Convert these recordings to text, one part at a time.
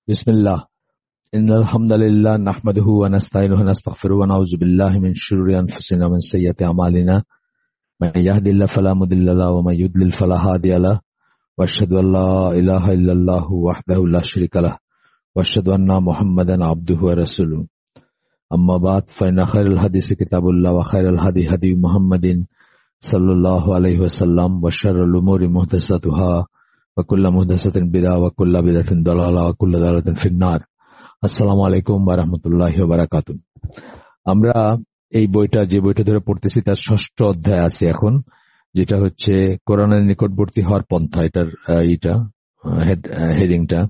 বিসমিল্লাহ ইন্নাল হামদালিল্লাহ নাহমাদুহু ওয়া নাস্তাইনুহু ওয়া নাস্তাগফিরুহু ওয়া নাউযু বিল্লাহি মিন শুরুরি আনফুসিনা ওয়া মিন সাইয়্যাতি আমালিনা মান ইয়াহদিল্লাহু ফালা মুদিল্লা লাহু ওয়া মান ইউদ্লিল ফালা হাদিয়া লাহু ওয়া আশহাদু আল লা ইলাহা ইল্লাল্লাহু ওয়াহদাহু লা শারীকা লাহু ওয়া আশহাদু আন্না মুহাম্মাদান আবদুহু ওয়া রাসূলুহু আম্মা বা'দ ফাইন্না খায়রাল হাদিসি কিতাবুল্লাহ ওয়া খায়রাল হাদি হাদি মুহাম্মাদিন সাল্লাল্লাহু আলাইহি ওয়াসাল্লাম ওয়া শাররুল উমুরি মুহদাসাতুহা ওয়া কুল্লু মুহদাসাতিন বিদআহ ওয়া কুল্লু বিদআতিন দালালাহ ওয়া কুল্লু দালালাতিন ফিন-নার। আসসালামু আলাইকুম ওয়া রাহমাতুল্লাহি ওয়া বারাকাতুহু। আমরা এই যে বইটা ধরে পড়তেছি তার 6ষ্ঠ অধ্যায় আছে এখন, যেটা হচ্ছে কোরআনের নিকটবর্তী হওয়ার পন্থা। এটার হেডিংটা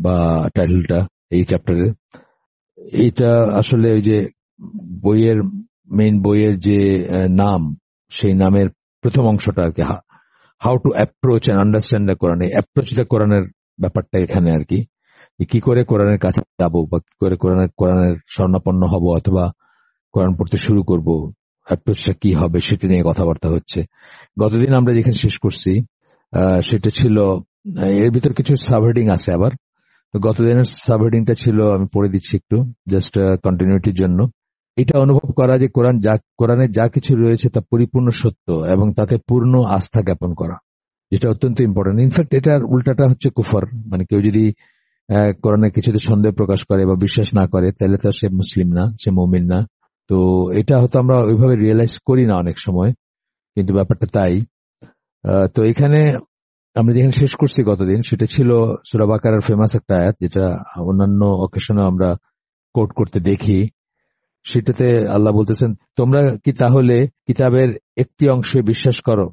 বা টাইটেলটা এই চ্যাপ্টারের। এইটা আসলে ওই যে বইয়ের যে নাম, সেই নামের প্রথম অংশটা আর কি, how to approach and understand the Quran. Approach the কোরআনের ব্যাপারটা এখানে আর কি, কি করে কোরআনের কাছে যাবো বা কি করে কোরআনের শরণাপন্ন হব অথবা কোরআন পড়তে শুরু করব, অ্যাপ্রোচটা কি হবে সেটা নিয়ে কথাবার্তা হচ্ছে। গতদিন আমরা যেখানে শেষ করছি সেটা ছিল, এর ভিতর কিছু সাবহেডিং আছে আবার। তো গতদিনের সাবহেডিংটা ছিল, আমি পড়ে দিচ্ছি একটু জাস্ট কন্টিনিউটির জন্য। এটা অনুভব করা যে কোরআনে যা কিছু রয়েছে তা পরিপূর্ণ সত্য এবং তাতে পূর্ণ আস্থা জ্ঞাপন করা, যেটা অত্যন্ত ইম্পর্টেন্ট। ইনফ্যাক্ট এটার উল্টাটা হচ্ছে কুফর, মানে কেউ যদি কোরআনের কিছুতে সন্দেহ প্রকাশ করে বা বিশ্বাস না করে তাহলে তো সে মুসলিম না, সে মুমিন না। তো এটা হয়তো আমরা ওইভাবে রিয়েলাইজ করি না অনেক সময়, কিন্তু ব্যাপারটা তাই। তো এখানে আমরা যেখানে শেষ করছি গতদিন, সেটা ছিল সূরা বাকারার ফেমাস একটা আয়াত, যেটা অন্যান্য অকেশনে আমরা কোট করতে দেখি। সেটাতে আল্লাহ বলতেছেন, তোমরা কি তাহলে কিতাবের একটি অংশে বিশ্বাস করো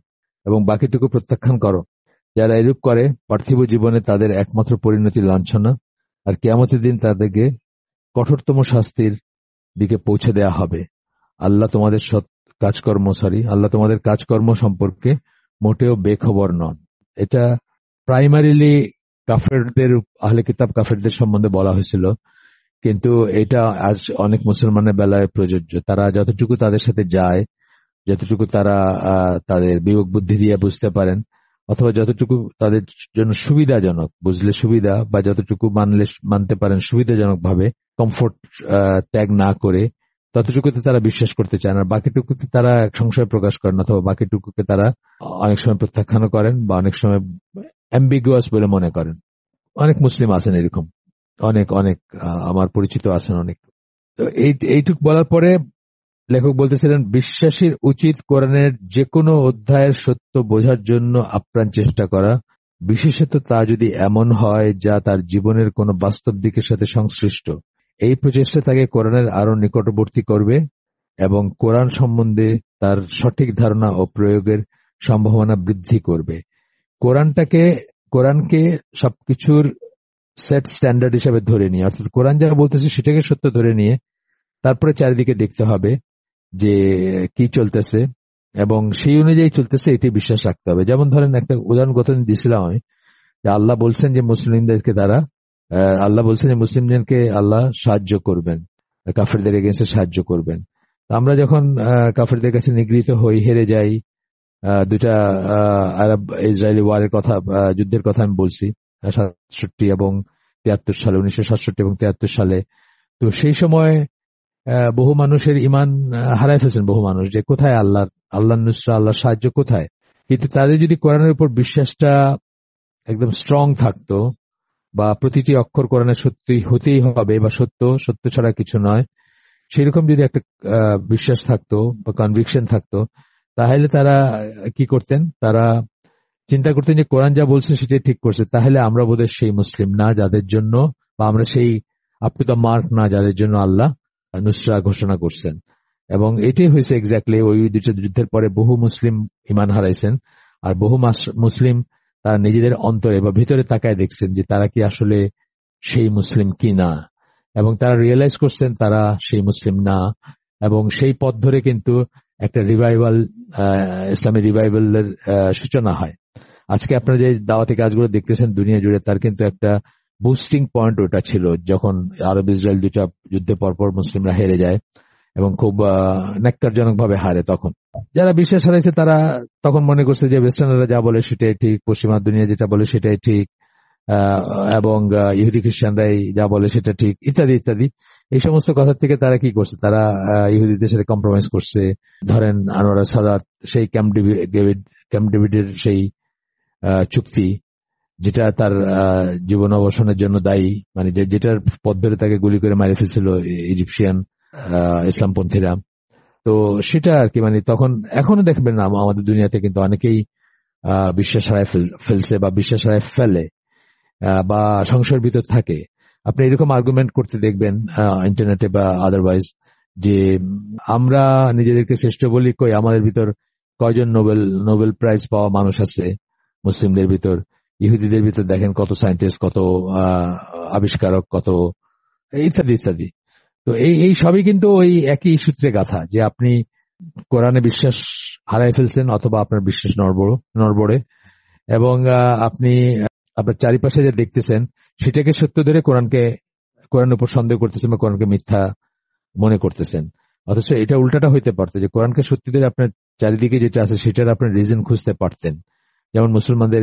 এবং বাকিটুকু প্রত্যাখ্যান করো? যারা এরূপ করে পার্থিব জীবনে তাদের একমাত্র পরিণতি লাঞ্ছনা, আর কিয়ামতের দিন তাদেরকে কঠোরতম শাস্তির দিকে পৌঁছে দেয়া হবে। আল্লাহ তোমাদের কাজকর্ম সম্পর্কে মোটেও বেখবর নন। এটা প্রাইমারিলি কাফেরদের, আহলে কিতাব কাফেরদের সম্বন্ধে বলা হয়েছিল, কিন্তু এটা আজ অনেক মুসলমানের বেলায় প্রযোজ্য। তারা যতটুকু তাদের সাথে যায়, যতটুকু তারা তাদের বিবেক বুদ্ধি দিয়ে বুঝতে পারেন, অথবা যতটুকু তাদের জন্য সুবিধাজনক, বুঝলে সুবিধা, বা যতটুকু মানতে পারেন সুবিধাজনক ভাবে, কমফোর্ট ত্যাগ না করে, ততটুকুতে তারা বিশ্বাস করতে চান। আর বাকিটুকুতে তারা সংশয় প্রকাশ করেন, অথবা বাকিটুকুকে তারা অনেক সময় প্রত্যাখ্যান করেন বা অনেক সময় অ্যাম্বিগুয়াস বলে মনে করেন। অনেক মুসলিম আছেন এরকম, অনেক অনেক আমার পরিচিত আছেন অনেক। তো এইটুক বলার পরে লেখক বলতেছিলেন, বিশ্বাসীর উচিত কোরআনের যে কোনো অধ্যায়ের সত্য বোঝার জন্য আপ্রাণ চেষ্টা করা, বিশেষত তা যদি এমন হয় যা তার জীবনের কোনো বাস্তব দিকের সাথে সংশ্লিষ্ট। এই প্রচেষ্টা তাকে কোরআনের আরো নিকটবর্তী করবে এবং কোরআন সম্বন্ধে তার সঠিক ধারণা ও প্রয়োগের সম্ভাবনা বৃদ্ধি করবে। কোরআনকে সবকিছুর সেট স্ট্যান্ডার্ড হিসেবে ধরে নিয়ে, অর্থাৎ কোরআন যা বলতেছে সেটাকে সত্য ধরে নিয়ে তারপরে চারিদিকে দেখতে হবে যে কি চলতেছে এবং সেই অনুযায়ী চলতেছে, এটি বিশ্বাস রাখতে হবে। যেমন ধরেন, একটা উদাহরণ গতদিন দিয়েছিলাম আমি, যে আল্লাহ বলছেন যে মুসলিমদেরকে আল্লাহ সাহায্য করবেন, কাফেরদের এগেইনস্টে সাহায্য করবেন। আমরা যখন কাফেরদের কাছে নিগৃহীত হই, হেরে যাই, দুটা আরব ইসরায়েলি যুদ্ধের কথা আমি বলছি 67 এবং 73 সালে, 1967 এবং 73 সালে। তো সেই সময় বহু মানুষের ইমান হারায় ফেলছেন, বহু মানুষ, যে কোথায় আল্লাহ নুসরা, আল্লাহর সাহায্য কোথায়। কিন্তু তাদের যদি কোরআনের উপর বিশ্বাসটা একদম স্ট্রং থাকতো, বা প্রতিটি অক্ষর কোরআনের সত্যি হতেই হবে বা সত্য ছাড়া কিছু নয়, সেরকম যদি একটা বিশ্বাস থাকতো বা কনভিকশন থাকতো, তাহলে তারা কি করতেন? তারা চিন্তা করতেন যে কোরআন যা বলছে সেটাই ঠিক করছে, তাহলে আমরা বোধহয় সেই মুসলিম না যাদের জন্য, বা আমরা সেই আপ টু দ্য মার্ক না যাদের জন্য আল্লাহ নুসরা ঘোষণা করছেন। এবং এটাই হয়েছে এক্স্যাক্টলি। ওই দুটো যুদ্ধের পরে বহু মুসলিম ইমান হারাইছেন, আর বহু মুসলিম তারা নিজেদের অন্তরে বা ভিতরে তাকায় দেখছেন যে তারা কি আসলে সেই মুসলিম কি না, এবং তারা রিয়েলাইজ করছেন তারা সেই মুসলিম না। এবং সেই পথ ধরে কিন্তু একটা ইসলামী রিভাইভালের সূচনা হয়। আজকে আপনারা যে দাওয়াতি কাজগুলো দেখতেছেন দুনিয়া জুড়ে, তার কিন্তু একটা বুস্টিং পয়েন্ট ওটা ছিল, যখন আরব ইসরায়েল দুটা যুদ্ধে পরপর মুসলিমরা হেরে যায় এবং খুব ন্যাক্কারজনক ভাবে হারে। তখন যারা বিশ্বাস হারাইছে তারা তখন মনে করছে যে ওয়েস্টার্নরা যা বলে সেটাই ঠিক, পশ্চিমা দুনিয়া যেটা বলে সেটাই ঠিক, আহ, এবং ইহুদি খ্রিস্টানরাই যা বলে সেটা ঠিক, ইত্যাদি ইত্যাদি। এই সমস্ত কথা থেকে তারা কি করছে, তারা ইহুদিদের সাথে কম্প্রোমাইজ করছে। ধরেন আনোয়ার সাদাত সেই ক্যাম্প ডেভিডের সেই চুক্তি, যেটা তার জীবন অবসানের জন্য দায়ী, মানে যেটার পথ ধরে তাকে গুলি করে মারি ফেলছিল ইজিপশিয়ান ইসলামপন্থীরা। তো সেটা আর কি, মানে তখন এখনো দেখবেন না আমাদের দুনিয়াতে কিন্তু অনেকেই বিশ্বাস হারায় ফেলছে বা বিশ্বাস হারায় ফেলে বা সংশয়ের ভিতর থাকে। আপনি এরকম আর্গুমেন্ট করতে দেখবেন ইন্টারনেটে বা আদারওয়াইজ, যে আমরা নিজেদেরকে শ্রেষ্ঠ বলি, কই আমাদের ভিতর কয়জন নোবেল প্রাইজ পাওয়া মানুষ আছে মুসলিমদের ভিতর? ইহুদিদের ভিতর দেখেন কত সায়েন্টিস্ট, কত আবিষ্কারক, কত ইত্যাদি ইত্যাদি। তো এই সবই কিন্তু ওই একই সূত্রে গাথা, যে আপনি কোরআনে বিশ্বাস হারাই ফেলছেন অথবা আপনার বিশ্বাস নড়বড়ে, এবং আপনি আপনার চারিপাশে যে দেখতেছেন সেটাকে সত্য ধরে কোরআনের উপর সন্দেহ করতেছেন বা কোরআনকে মিথ্যা মনে করতেছেন। অথচ এটা উল্টাটা হইতে পারতো, যে কোরআনকে সত্যি ধরে আপনার চারিদিকে যেটা আছে সেটার আপনার রিজন খুঁজতে পারতেন। যেমন মুসলমানদের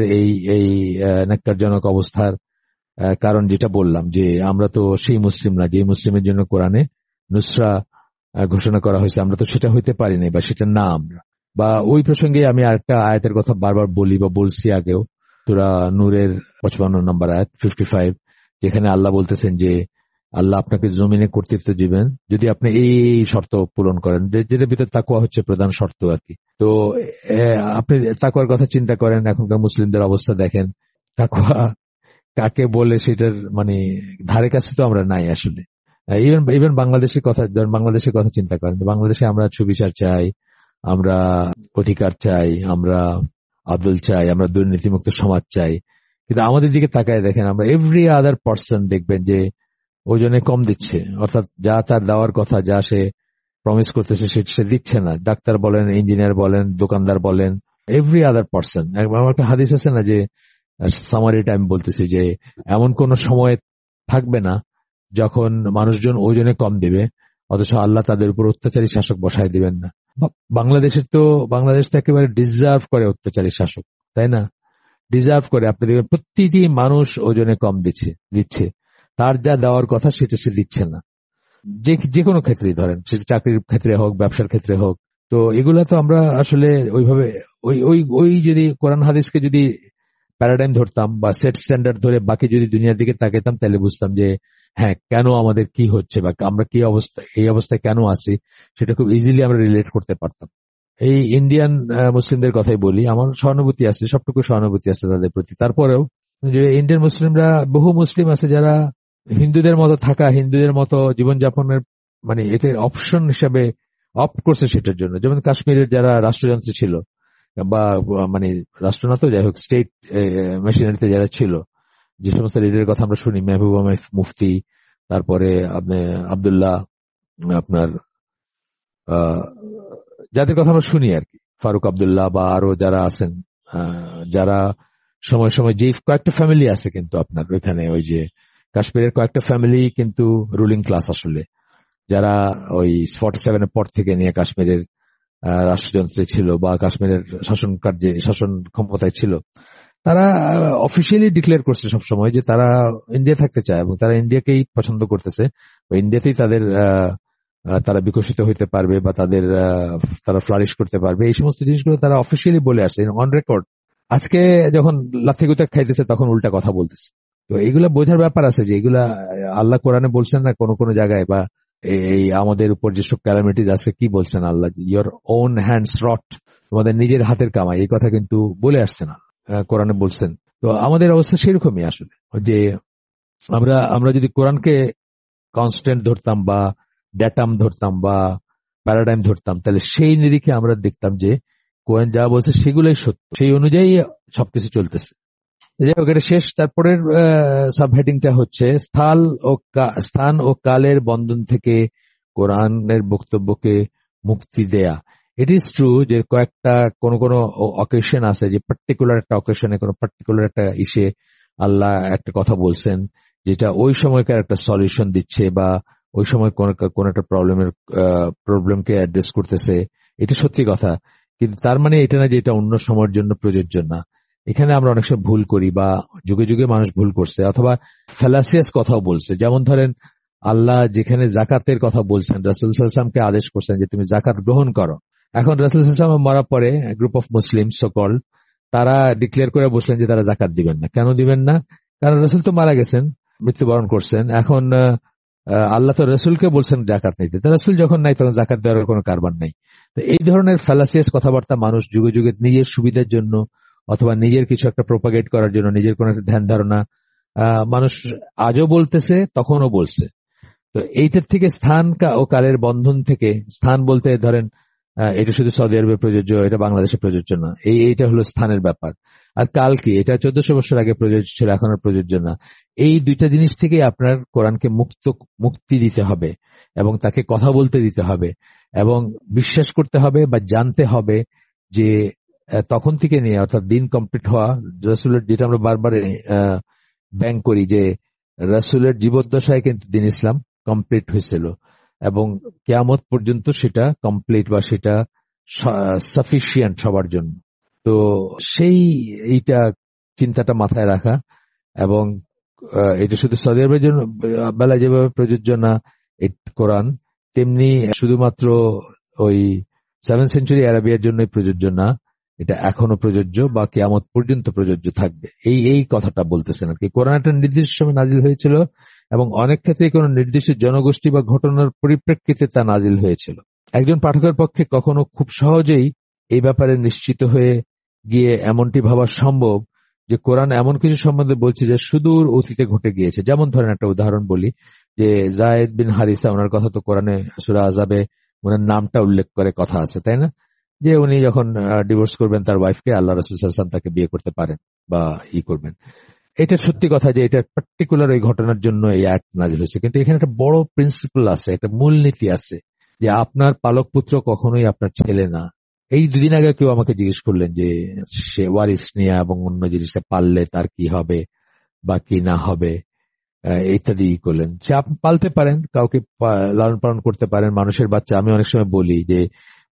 এই ন্যাক্কারজনক অবস্থার কারণ যেটা বললাম, যে আমরা তো সেই মুসলিম না যে মুসলিমের জন্য কোরআনে নুসরা ঘোষণা করা হয়েছে, আমরা তো সেটা হইতে পারি নাই বা সেটা না আমরা। বা ওই প্রসঙ্গে আমি আরেকটা আয়াতের কথা বারবার বলি বা বলছি আগেও, সূরা নূরের 55 নম্বর আয়াত 55, যেখানে আল্লাহ বলতেছেন যে আল্লাহ আপনাকে জমিনে কর্তৃত্ব দিবেন যদি আপনি এই শর্ত পূরণ করেন, যেটার ভিতরে তাকওয়া হচ্ছে প্রধান শর্ত আর কি। তো আপনি তাকওয়ার কথা চিন্তা করেন, এখনকার মুসলিমদের অবস্থা দেখেন, তাকওয়া কাকে বলে সেটার মানে ধারে কাছে তো আমরা নাই আসলে। ইভেন বাংলাদেশের কথা চিন্তা করেন, বাংলাদেশে আমরা সুবিচার চাই, আমরা অধিকার চাই, আমরা আদল চাই, আমরা দুর্নীতিমুক্ত সমাজ চাই, কিন্তু আমাদের দিকে তাকায় দেখেন আমরা এভরি আদার পার্সন দেখবেন যে ওজনে কম দিচ্ছে, অর্থাৎ যা তার দেওয়ার কথা, যা সে প্রমিস করতেছে সে দিচ্ছে না। ডাক্তার বলেন, ইঞ্জিনিয়ার বলেন, দোকানদার বলেন, এভরি আদার পার্সন। আমার একটা হাদিস আছে না, যে সামারিটা আমি বলতেছি, যে এমন কোন সময় থাকবে না যখন মানুষজন ওজনে কম দিবে অথচ আল্লাহ তাদের উপর অত্যাচারী শাসক বসায় দিবেন না। বাংলাদেশ তো একেবারে ডিজার্ভ করে অত্যাচারী শাসক, তাই না? ডিজার্ভ করে। আপনি দেখবেন প্রতিটি মানুষ ওজনে কম দিচ্ছে, তার যা দেওয়ার কথা সেটা সে দিচ্ছে না, যে কোনো ক্ষেত্রেই ধরেন, সেটা চাকরির ক্ষেত্রে হোক, ব্যবসার ক্ষেত্রে হোক। তো এগুলা তো আমরা আসলে ওইভাবে ওই ওই ওই যদি কোরআন হাদিসকে যদি প্যারাডাইম ধরতাম বা সেট স্ট্যান্ডার্ড ধরে বাকি যদি দুনিয়ার দিকে তাকাতাম, তাহলে বুঝতাম যে হ্যাঁ, কেন আমাদের কি হচ্ছে বা আমরা কি অবস্থা, এই অবস্থায় কেন আছি, সেটা খুব ইজিলি আমরা রিলেট করতে পারতাম। এই ইন্ডিয়ান মুসলিমদের কথাই বলি, আমার সহানুভূতি আছে, সবটুকু সহানুভূতি আছে তাদের প্রতি। তারপরেও যে ইন্ডিয়ান মুসলিমরা, বহু মুসলিম আছে যারা হিন্দুদের মতো থাকা, হিন্দুদের মতো জীবনযাপনের মানে এটার অপশন হিসাবে অপ্ট করছে সেটার জন্য। যেমন কাশ্মীরের যারা রাষ্ট্রযন্ত্রে ছিল বা মানে রাষ্ট্র না তো যাই হোক, স্টেট মেশিনারিতে যারা ছিল, যে সমস্ত লিডারের কথা আমরা শুনি, মেহবুবা মুফতি, তারপরে আব্দুল্লাহ, আপনার যাদের কথা আমরা শুনি আর কি, ফারুক আব্দুল্লাহ বা আরো যারা আছেন, যারা সময় সময় যে কয়েকটা ফ্যামিলি আছে কিন্তু আপনার ওইখানে, ওই যে কাশ্মীরের কয়েকটা ফ্যামিলি কিন্তু রুলিং ক্লাস আসলে, যারা ওই 47-এর পর থেকে নিয়ে কাশ্মীরের রাষ্ট্রযন্ত্রে ছিল বা কাশ্মীরের শাসন ক্ষমতায় ছিল, তারা অফিসিয়ালি ডিক্লেয়ার করছে সবসময় যে তারা ইন্ডিয়া থাকতে চায় এবং তারা ইন্ডিয়াকেই পছন্দ করতেছে, ইন্ডিয়াতেই তারা বিকশিত হইতে পারবে বা তারা ফ্লারিশ করতে পারবে। এই সমস্ত জিনিসগুলো তারা অফিসিয়ালি বলে আসছে অন রেকর্ড। আজকে যখন লাথি গুতা খাইতেছে তখন উল্টা কথা বলতেছে। তো এগুলা বোঝার ব্যাপার আছে যে এগুলা আল্লাহ কোরআনে বলছেন না কোন কোন জায়গায়, বা এই আমাদের উপর যেসব ক্যালামিটিজ আছে কি বলছেন আল্লাহ, ইয়োর ওন হ্যান্ডস রট, তোমাদের নিজের হাতের কামাই, এই কথা কিন্তু বলে আসছেন কোরআনে বলছেন। তো আমাদের অবস্থা সেরকমই আসলে, যে আমরা যদি কোরআনকে কনস্ট্যান্ট ধরতাম বা ড্যাটাম ধরতাম বা প্যারাডাইম ধরতাম, তাহলে সেই নিরিখে আমরা দেখতাম যে কোরআন যা বলছে সেগুলোই সত্য, সেই অনুযায়ী সবকিছু চলতেছে। যাই হোক, এটা শেষ। তারপরের সাবহেডিংটা হচ্ছে স্থান ও কালের বন্ধন থেকে কোরআনের বক্তব্যকে মুক্তি দেয়া। ইট ইজ ট্রু যে কয়েকটা কোন অকেশন আছে, যে পার্টিকুলার একটা অকেশনে কোন পার্টিকুলার একটা ইসে আল্লাহ একটা কথা বলছেন যেটা ওই সময়কার একটা সলিউশন দিচ্ছে বা ওই সময় কোন একটা প্রবলেমকে অ্যাড্রেস করতেছে। এটা সত্যি কথা, কিন্তু তার মানে এটা না যে এটা অন্য সময়ের জন্য প্রযোজ্য না। এখানে আমরা অনেক সময় ভুল করি, বা যুগে যুগে মানুষ ভুল করছে, অথবা ফ্যালাসিয়াস কথাও বলছে। যেমন ধরেন, আল্লাহ যেখানে জাকাতের কথা বলছেন, রাসূল সাল্লাল্লাহু আলাইহি ওয়াসাল্লামকে আদেশ করছেন যে তুমি জাকাত গ্রহণ করো। এখন রাসূল সাল্লাল্লাহু আলাইহি ওয়াসাল্লাম মরার পরে গ্রুপ অফ মুসলিম সকল তারা ডিক্লেয়ার করে বসলেন যে তারা জাকাত দিবেন না। কেন দিবেন না? কারণ রাসূল তো মারা গেছেন, মৃত্যুবরণ করছেন। এখন আল্লাহ তো রসুলকে বলছেন জাকাত নিতে, তো রসুল যখন নাই তখন জাকাত দেওয়ার কোনো কারবার নাই। তো এই ধরনের ফ্যালাসিয়াস কথাবার্তা মানুষ যুগে যুগে নিজের সুবিধার জন্য অথবা নিজের কিছু একটা প্রোপাগেট করার জন্য, নিজের কোনো একটা ধ্যান ধারণা মানুষ আজও বলতেছে, তখনও বলছে। তো এইটার থেকে স্থান ও কালের বন্ধন থেকে, স্থান বলতে ধরেন এটা শুধু সৌদি আরবে প্রযোজ্য, এটা বাংলাদেশে প্রযোজ্য না, এইটা হলো স্থানের ব্যাপার। আর কাল কি, এটা 1400 বছর আগে প্রযোজ্য ছিল, এখন আর প্রযোজ্য না। এই দুইটা জিনিস থেকে আপনার কোরআনকে মুক্তি দিতে হবে, এবং তাকে কথা বলতে দিতে হবে, এবং বিশ্বাস করতে হবে বা জানতে হবে যে তখন থেকে নিয়ে, অর্থাৎ দিন কমপ্লিট হওয়া, রাসূলের, যেটা আমরা বারবার ব্যাংক করি যে রাসূলের জীবদ্দশায় কিন্তু দিন ইসলাম কমপ্লিট হয়েছিল, এবং কিয়ামত পর্যন্ত সেটা কমপ্লিট বা সেটা সাফিসিয়েন্ট সবার জন্য। তো এইটা চিন্তাটা মাথায় রাখা, এবং এটা শুধু সৌদি আরবের জন্য বেলায় যেভাবে প্রযোজ্য না কোরআন, তেমনি শুধুমাত্র ওই 7th সেঞ্চুরি আরাবিয়ার জন্যই প্রযোজ্য না, এটা এখনো প্রযোজ্য বা কিয়ামত পর্যন্ত প্রযোজ্য থাকবে। এই কথাটা বলতেছেন আর কি। কোরআন একটা নির্দিষ্ট সময় নাজিল হয়েছিল, এবং অনেক ক্ষেত্রে কোনো নির্দিষ্ট জনগোষ্ঠী বা ঘটনার পরিপ্রেক্ষিতে তা নাজিল হয়েছিল। একজন পাঠকের পক্ষে কখনো খুব সহজেই এই ব্যাপারে নিশ্চিত হয়ে গিয়ে এমনটি ভাবা সম্ভব যে কোরআন এমন কিছু সম্বন্ধে বলছে যে সুদূর অতীতে ঘটে গিয়েছে। যেমন ধরেন, একটা উদাহরণ বলি, যে যায়েদ বিন হারিসা, ওনার কথা তো কোরআনে সূরা আযাবে ওনার নামটা উল্লেখ করে কথা আছে, তাই না? যে উনি যখন ডিভোর্স করবেন তার ওয়াইফকে, আল্লাহ রাসূল সাল্লাল্লাহু আলাইহি ওয়াসাল্লাম তাকে বিয়ে করতে পারেন বা করবেন। এটা সত্যি কথা যে এটা পার্টিকুলার এই ঘটনার জন্য এই অ্যাক্ট নাজিল হয়েছে, কিন্তু এখানে একটা বড় প্রিন্সিপাল আছে, একটা মূলনীতি আছে, যে আপনার পালক পুত্র কখনোই আপনার ছেলে না। এই দুদিন আগে কেউ আমাকে জিজ্ঞেস করলেন যে সে ওয়ারিস নিয়ে এবং অন্য জিনিসটা পাললে তার কি হবে বা কি না হবে, ইত্যাদি করলেন। সে আপনি পালতে পারেন, কাউকে লালন পালন করতে পারেন, মানুষের বাচ্চা। আমি অনেক সময় বলি যে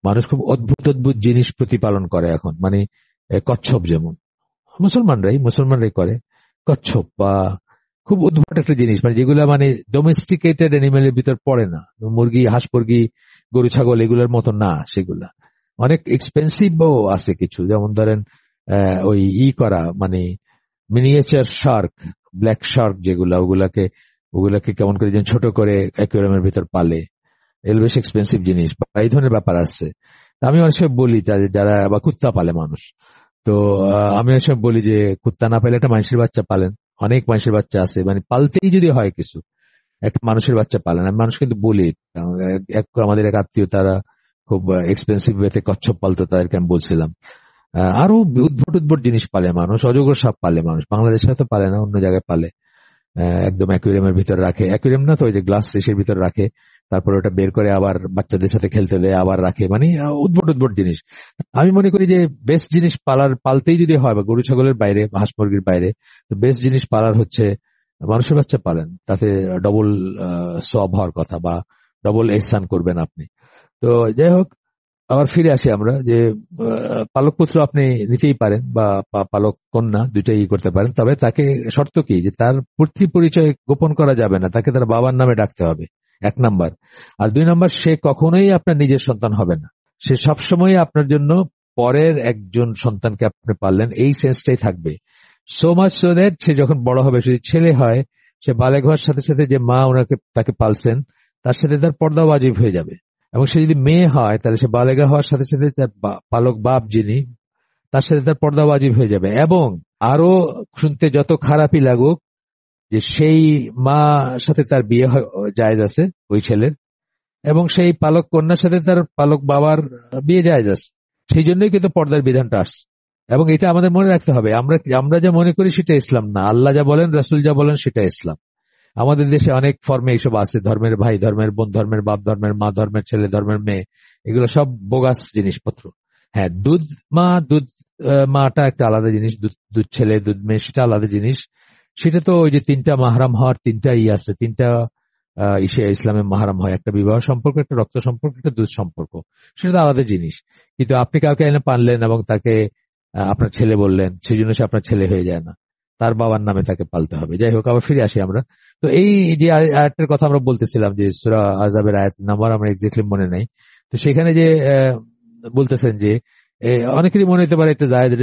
মানুষ খুব অদ্ভুত অদ্ভুত জিনিস প্রতিপালন করে এখন, মানে কচ্ছপ, যেমন মুসলমানরাই করে কচ্ছপ, বা খুব উদ্ভট একটা জিনিস, মানে যেগুলা মানে ডোমেস্টিকেটেড অ্যানিমেলের ভিতর পড়ে না, মুরগি, হাঁস মুরগি, গরু ছাগল এগুলোর মতো না। সেগুলা অনেক এক্সপেন্সিভও আছে কিছু, যেমন ধরেন ওই করা, মানে মিনিয়েচার শার্ক, ব্ল্যাক শার্ক যেগুলা, ওগুলাকে কেমন করে যেন ছোট করে অ্যাকুয়ারিয়ামের ভিতর পালে, এগুলো বেশ এক্সপেন্সিভ জিনিস, এই ধরনের ব্যাপার আছে। আমি অনেক সময় বলি যারা বা কুত্তা পালে মানুষ, তো আমি অনেক সময় বলি যে কুত্তা না পাইলে একটা মানুষের বাচ্চা পালেন। অনেক মানুষের বাচ্চা আছে, মানে পালতেই যদি হয় কিছু, একটা মানুষের বাচ্চা পালেন। আমি মানুষ কিন্তু বলি, আমাদের এক আত্মীয়, তারা খুব এক্সপেন্সিভ ওয়েতে কচ্ছপ পালতো, তাদেরকে আমি বলছিলাম। আরো উদ্ভট উদ্ভট জিনিস পালে মানুষ, অজগর সাপ পালে মানুষ, বাংলাদেশে হয়তো পালে না, অন্য জায়গায় পালে। একদম অ্যাকুয়ারিয়ামের ভিতরে রাখে, অ্যাকুয়ারিয়াম না তো ওই যে গ্লাস এর ভিতরে রাখে, তারপর ওটা বের করে আবার বাচ্চাদের সাথে খেলতে দেয়, আবার রাখে, মানে উদ্ভট উদ্ভট জিনিস। আমি মনে করি যে বেস্ট জিনিস পালতেই যদি হয়, বা গরু ছাগলের বাইরে, হাঁস মুরগির বাইরে, তো বেস্ট জিনিস পালার হচ্ছে মানুষের বাচ্চা পালেন, তাতে ডবল সওয়াব হওয়ার কথা, বা ডবল ইহসান করবেন আপনি। তো যাই হোক, আবার ফিরে আসি আমরা যে পালক পুত্র আপনি নিতেই পারেন, বা পালক কন্যা, দুইটাই করতে পারেন। তবে তাকে শর্ত কি, যে তার পূর্তি পরিচয় গোপন করা যাবে না, তাকে তার বাবার নামে ডাকতে হবে, 1 নাম্বার। আর 2 নাম্বার, সে কখনোই আপনার নিজের সন্তান হবে না, সে সবসময় আপনার জন্য পরের একজন সন্তানকে আপনি পাললেন, এই সেন্সটাই থাকবে। সো মাচ সো দ্যাট সে যখন বড় হবে, যদি ছেলে হয়, সে বালেগ হওয়ার সাথে সাথে যে মা তাকে পালছেন, তার সাথে তার পর্দা ওয়াজিব হয়ে যাবে। এবং সে যদি মেয়ে হয়, তাহলে সে বালেগা হওয়ার সাথে সাথে তার পালক বাপ যিনি, তার সাথে তার পর্দা ওয়াজিব হয়ে যাবে। এবং আরো শুনতে যত খারাপই লাগুক, যে সেই মা সাথে তার বিয়ে জায়েজ আছে ওই ছেলের, এবং সেই পালক কন্যার সাথে তার পালক বাবার বিয়ে জায়েজ আছে। সেই জন্যই কিন্তু পর্দার বিধানটা আসছে। এবং এটা আমাদের মনে রাখতে হবে, আমরা যা মনে করি সেটা ইসলাম না, আল্লাহ যা বলেন, রাসূল যা বলেন, সেটা ইসলাম। আমাদের দেশে অনেক ফর্মে এইসব আছে, ধর্মের ভাই, ধর্মের বোন, ধর্মের বাপ, ধর্মের মা, ধর্মের ছেলে, ধর্মের মেয়ে, এগুলো সব বোগাস জিনিসপত্র। হ্যাঁ, দুধ মাটা একটা আলাদা জিনিস, দুধ ছেলে, দুধ মেয়ে, সেটা আলাদা জিনিস। সেটা তো ওই যে 3টা মাহরাম হওয়ার 3টা আছে, 3টা ইসলামে মাহরাম হয়, একটা বিবাহ সম্পর্ক, একটা রক্ত সম্পর্ক, একটা দুধ সম্পর্ক, সেটা তো আলাদা জিনিস। কিন্তু আপনি কাউকে এনে পানলেন এবং তাকে আপনার ছেলে বললেন, সেই জন্য সে আপনার ছেলে হয়ে যায় না, তার বাবার নামে তাকে পালতে হবে। যাই হোক, আবার ফিরে আসি আমরা। তো এই যে আয়াতটার কথা আমরা বলতেছিলাম, যে সূরা আযাবের আয়াত নাম্বার আমার এক্স্যাক্টলি মনে নেই। তো সেখানে যে বলতেছেন যে অনেকেরই মনে হতে পারে এটা যায়েদ